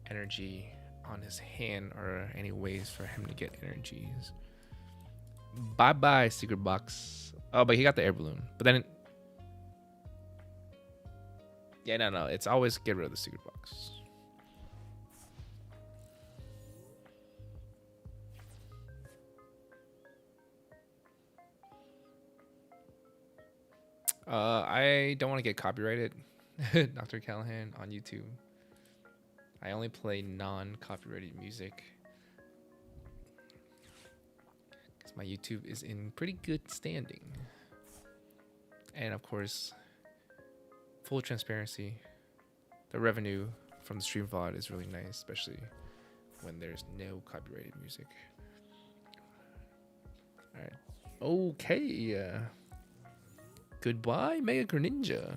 energy on his hand or any ways for him to get energies. Bye bye, secret box. Oh, but he got the air balloon. But then, yeah, no, it's always get rid of the secret box. I don't want to get copyrighted, Dr. Callahan, on YouTube. I only play non-copyrighted music because my YouTube is in pretty good standing. And of course, full transparency, the revenue from the stream VOD is really nice, especially when there's no copyrighted music. All right. Okay. Goodbye, Mega Greninja.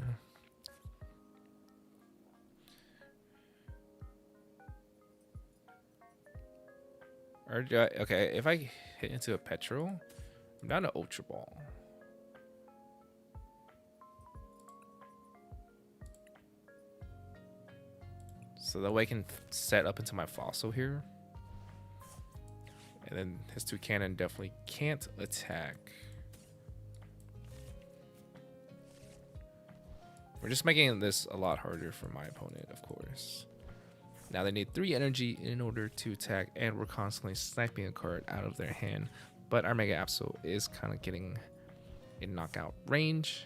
Or do I, okay, if I hit into a petrol, I'm down to Ultra Ball. So that way I can set up into my fossil here. And then his two cannon definitely can't attack. We're just making this a lot harder for my opponent, of course. Now they need 3 energy in order to attack, and we're constantly sniping a card out of their hand. But our Mega Absol is kind of getting in knockout range.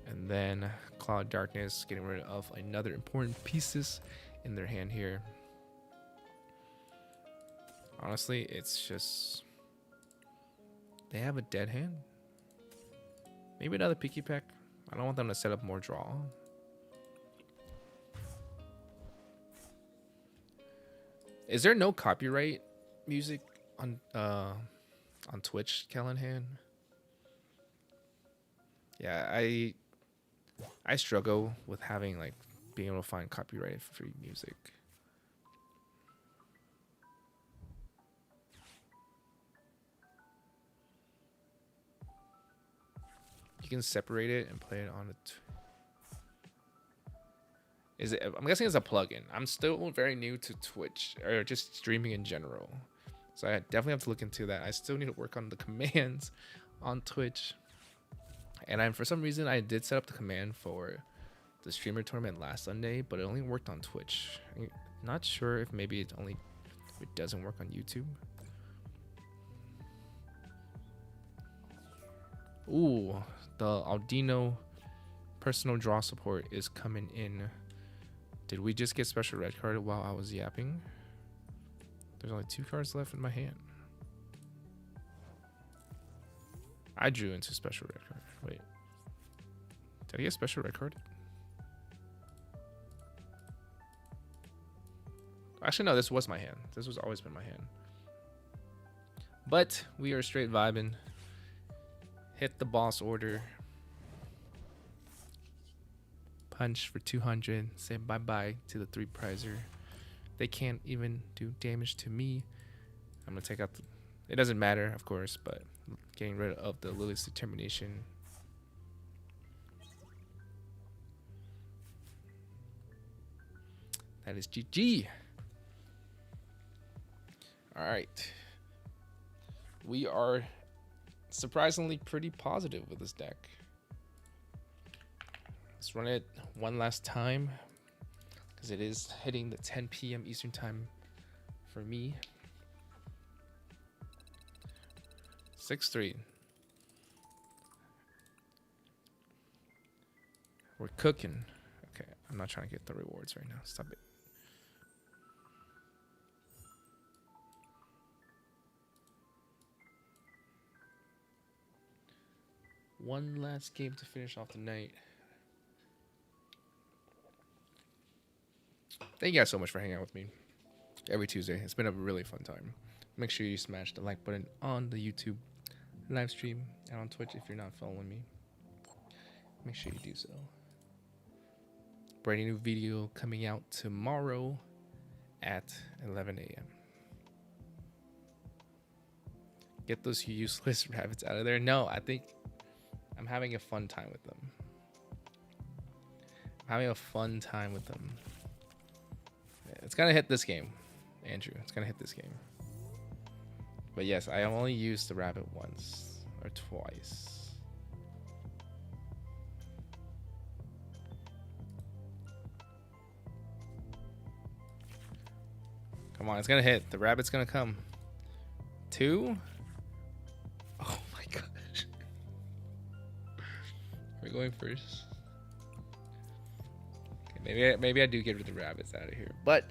And then Cloud Darkness, getting rid of another important pieces in their hand here. Honestly, it's just they have a dead hand. Maybe another Picky Peck. I don't want them to set up more draw. Is there no copyright music on Twitch, Callahan? Yeah, I struggle with having like being able to find copyright free music. You can separate it and play it on the Is it? I'm guessing it's a plugin. I'm still very new to Twitch or just streaming in general, so I definitely have to look into that. I still need to work on the commands on Twitch, and for some reason I did set up the command for the streamer tournament last Sunday, but it only worked on Twitch. I'm not sure if maybe it doesn't work on YouTube. Ooh, the Aldino personal draw support is coming in. Did we just get special red card while I was yapping? There's only 2 cards left in my hand. I drew into special red card. Wait. Did I get special red card? Actually, no, this was my hand. This was always been my hand. But we are straight vibing. Hit the boss order. Punch for 200. Say bye-bye to the 3 prizer. They can't even do damage to me. I'm going to take out the... It doesn't matter, of course, but getting rid of the Lily's Determination. That is GG. All right. We are surprisingly pretty positive with this deck. Let's run it one last time because it is hitting the 10 p.m. Eastern time for me. 6-3. We're cooking. Okay, I'm not trying to get the rewards right now. Stop it. One last game to finish off the night. Thank you guys so much for hanging out with me every Tuesday. It's been a really fun time. Make sure you smash the like button on the YouTube live stream and on Twitch if you're not following me. Make sure you do so. Brand new video coming out tomorrow at 11 a.m. Get those useless rabbits out of there. No, I think I'm having a fun time with them. It's gonna hit this game, Andrew. It's gonna hit this game. But yes, I only used the rabbit once or twice. Come on, it's gonna hit. The rabbit's gonna come. 2. Oh my gosh. We're going first. Okay, maybe I do get rid of the rabbits out of here, but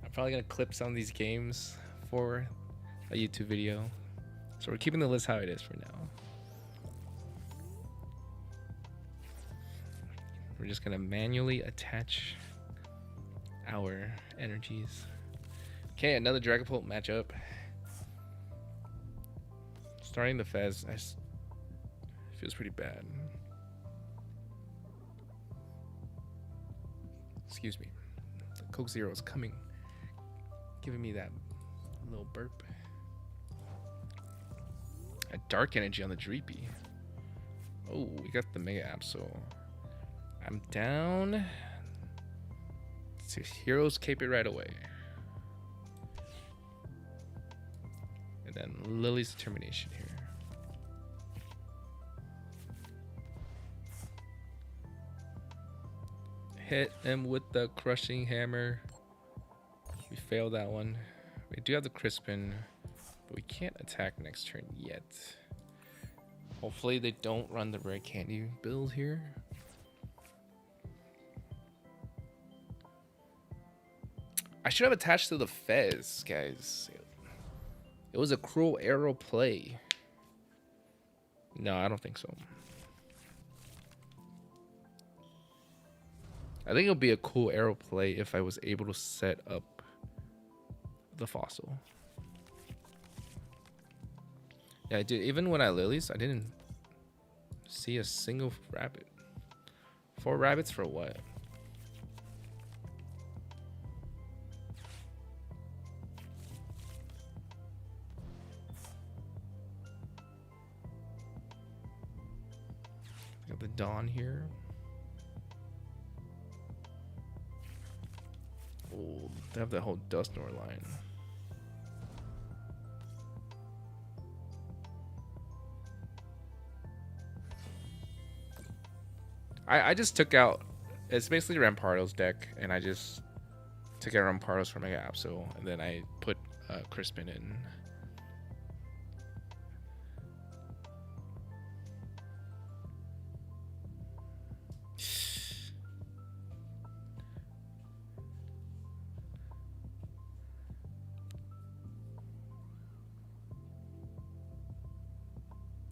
I'm probably gonna clip some of these games for a YouTube video. So we're keeping the list how it is for now. We're just gonna manually attach our energies. Okay, another Dragapult matchup. Starting the Fez, feels pretty bad. Excuse me. The Coke Zero is coming giving me that little burp. A dark energy on the Dreepy. Oh, we got the Mega Absol. I'm down to Heroes Cape it right away. And then Lily's Determination here. Hit him with the Crushing Hammer. We failed that one. We do have the Crispin, but we can't attack next turn yet. Hopefully they don't run the Rare Candy build here. I should have attached to the Fez, guys. It was a cruel arrow play. No, I don't think so. I think it would be a cool arrow play if I was able to set up the fossil. Yeah, dude, even when I lilies, I didn't see a single rabbit. 4 rabbits for what? Got the Dawn here. Oh, they have that whole Dustnor line. I just took out, it's basically Rampardo's deck, and I just took out Rampardo's for Mega Absol, and then I put Crispin in.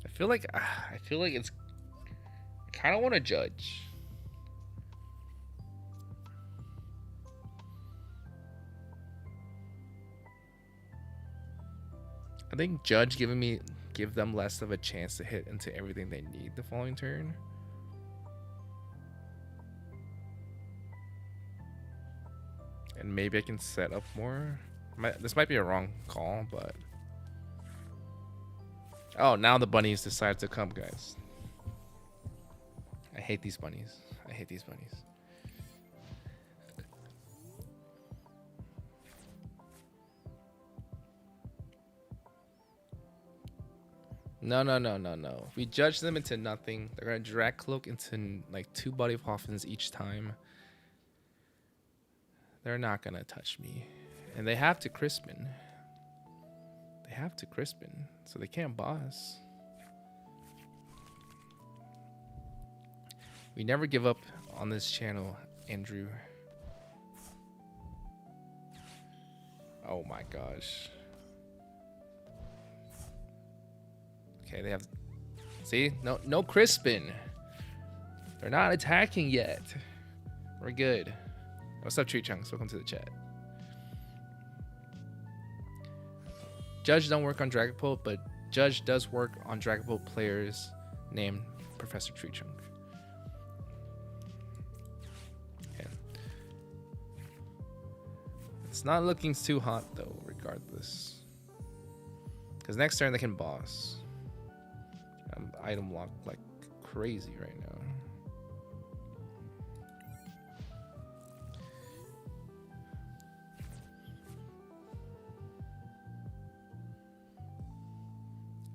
I feel like it's, I kind of want to judge. I think judge give them less of a chance to hit into everything they need the following turn. And maybe I can set up more. This might be a wrong call, but oh, now the bunnies decide to come, guys. I hate these bunnies. I hate these bunnies. No. We judge them into nothing. They're gonna drag cloak into like 2 body of Hoffmans each time. They're not gonna touch me. And they have to Crispin. They have to Crispin, so they can't boss. We never give up on this channel, Andrew. Oh my gosh. Okay, they have, see, no Crispin. They're not attacking yet. We're good. What's up, Tree Chunks? Welcome to the chat. Judge don't work on Dragapult, but Judge does work on Dragapult players named Professor Tree Chunk. Okay. It's not looking too hot though, regardless. Because next turn they can boss. I'm item locked like crazy right now.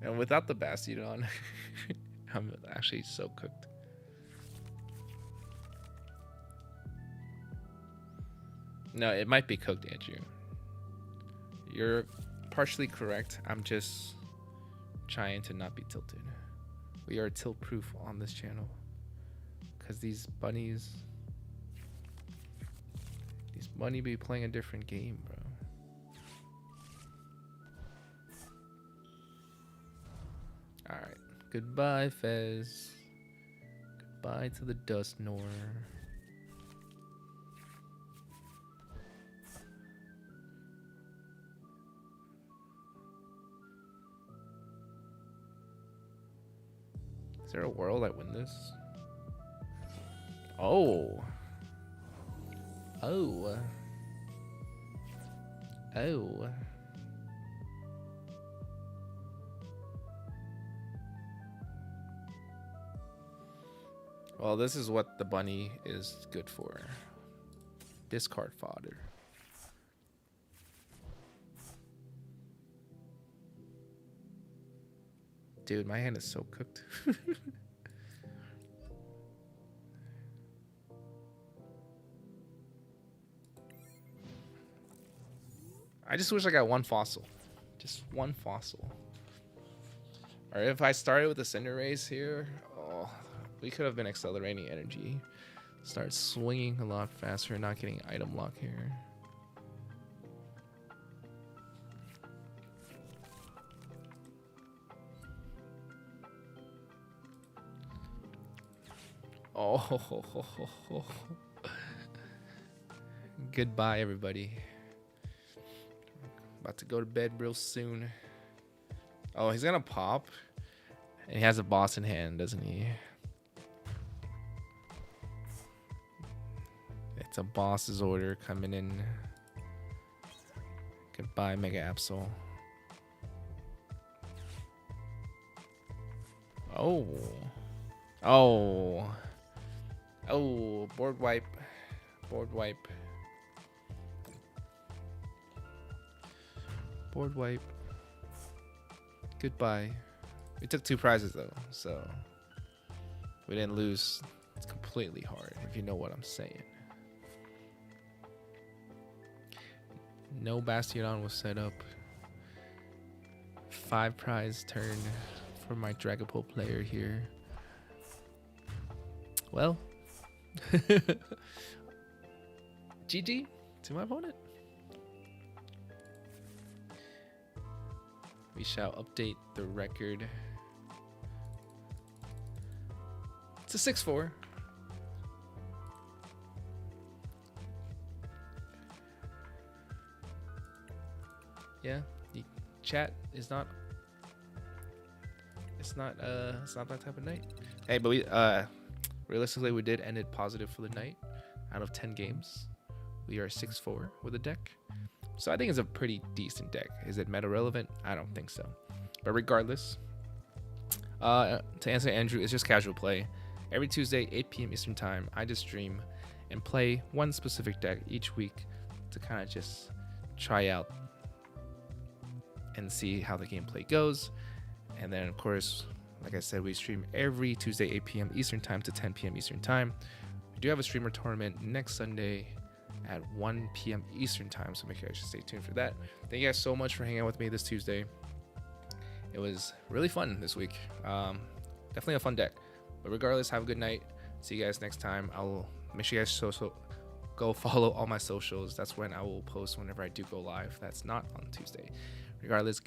And without the Bastiodon, I'm actually so cooked. No, it might be cooked, Andrew. You're partially correct. I'm just trying to not be tilted. We are tilt proof on this channel. Because these bunnies be playing a different game, bro. Alright. Goodbye, Fez. Goodbye to the Dustnor. Is there a world I win this? Oh. Oh. Oh. Well, this is what the bunny is good for. Discard fodder. Dude, my hand is so cooked. I just wish I got one fossil. Just one fossil. Or if I started with the Cinder Race here, oh, we could have been accelerating energy. Start swinging a lot faster, not getting item lock here. Oh, goodbye, everybody. About to go to bed real soon. Oh, he's gonna pop. And he has a boss in hand, doesn't he? It's a boss's order coming in. Goodbye, Mega Absol. Oh. Oh. Oh, board wipe. Board wipe. Board wipe. Goodbye. We took 2 prizes though, so we didn't lose. It's completely hard, if you know what I'm saying. No Bastiodon was set up. 5 prize turn for my Dragapult player here. Well, GG to my opponent. We shall update the record. It's a 6-4. Yeah, the chat is not. It's not that type of night. Hey, but we realistically we did end it positive for the night. Out of 10 games, we are 6-4 with a deck. So I think it's a pretty decent deck. Is it meta relevant? I don't think so. But regardless, to answer Andrew, it's just casual play. Every Tuesday, 8 p.m. Eastern time, I just stream and play one specific deck each week to kind of just try out and see how the gameplay goes. And then, of course, like I said, we stream every Tuesday, 8 p.m. Eastern time to 10 p.m. Eastern time. We do have a streamer tournament next Sunday at 1 p.m. Eastern time, so make sure you stay tuned for that. Thank you guys so much for hanging out with me this Tuesday. It was really fun this week. Definitely a fun deck. But regardless, have a good night. See you guys next time. I will make sure you guys go follow all my socials. That's when I will post whenever I do go live. That's not on Tuesday. Regardless, good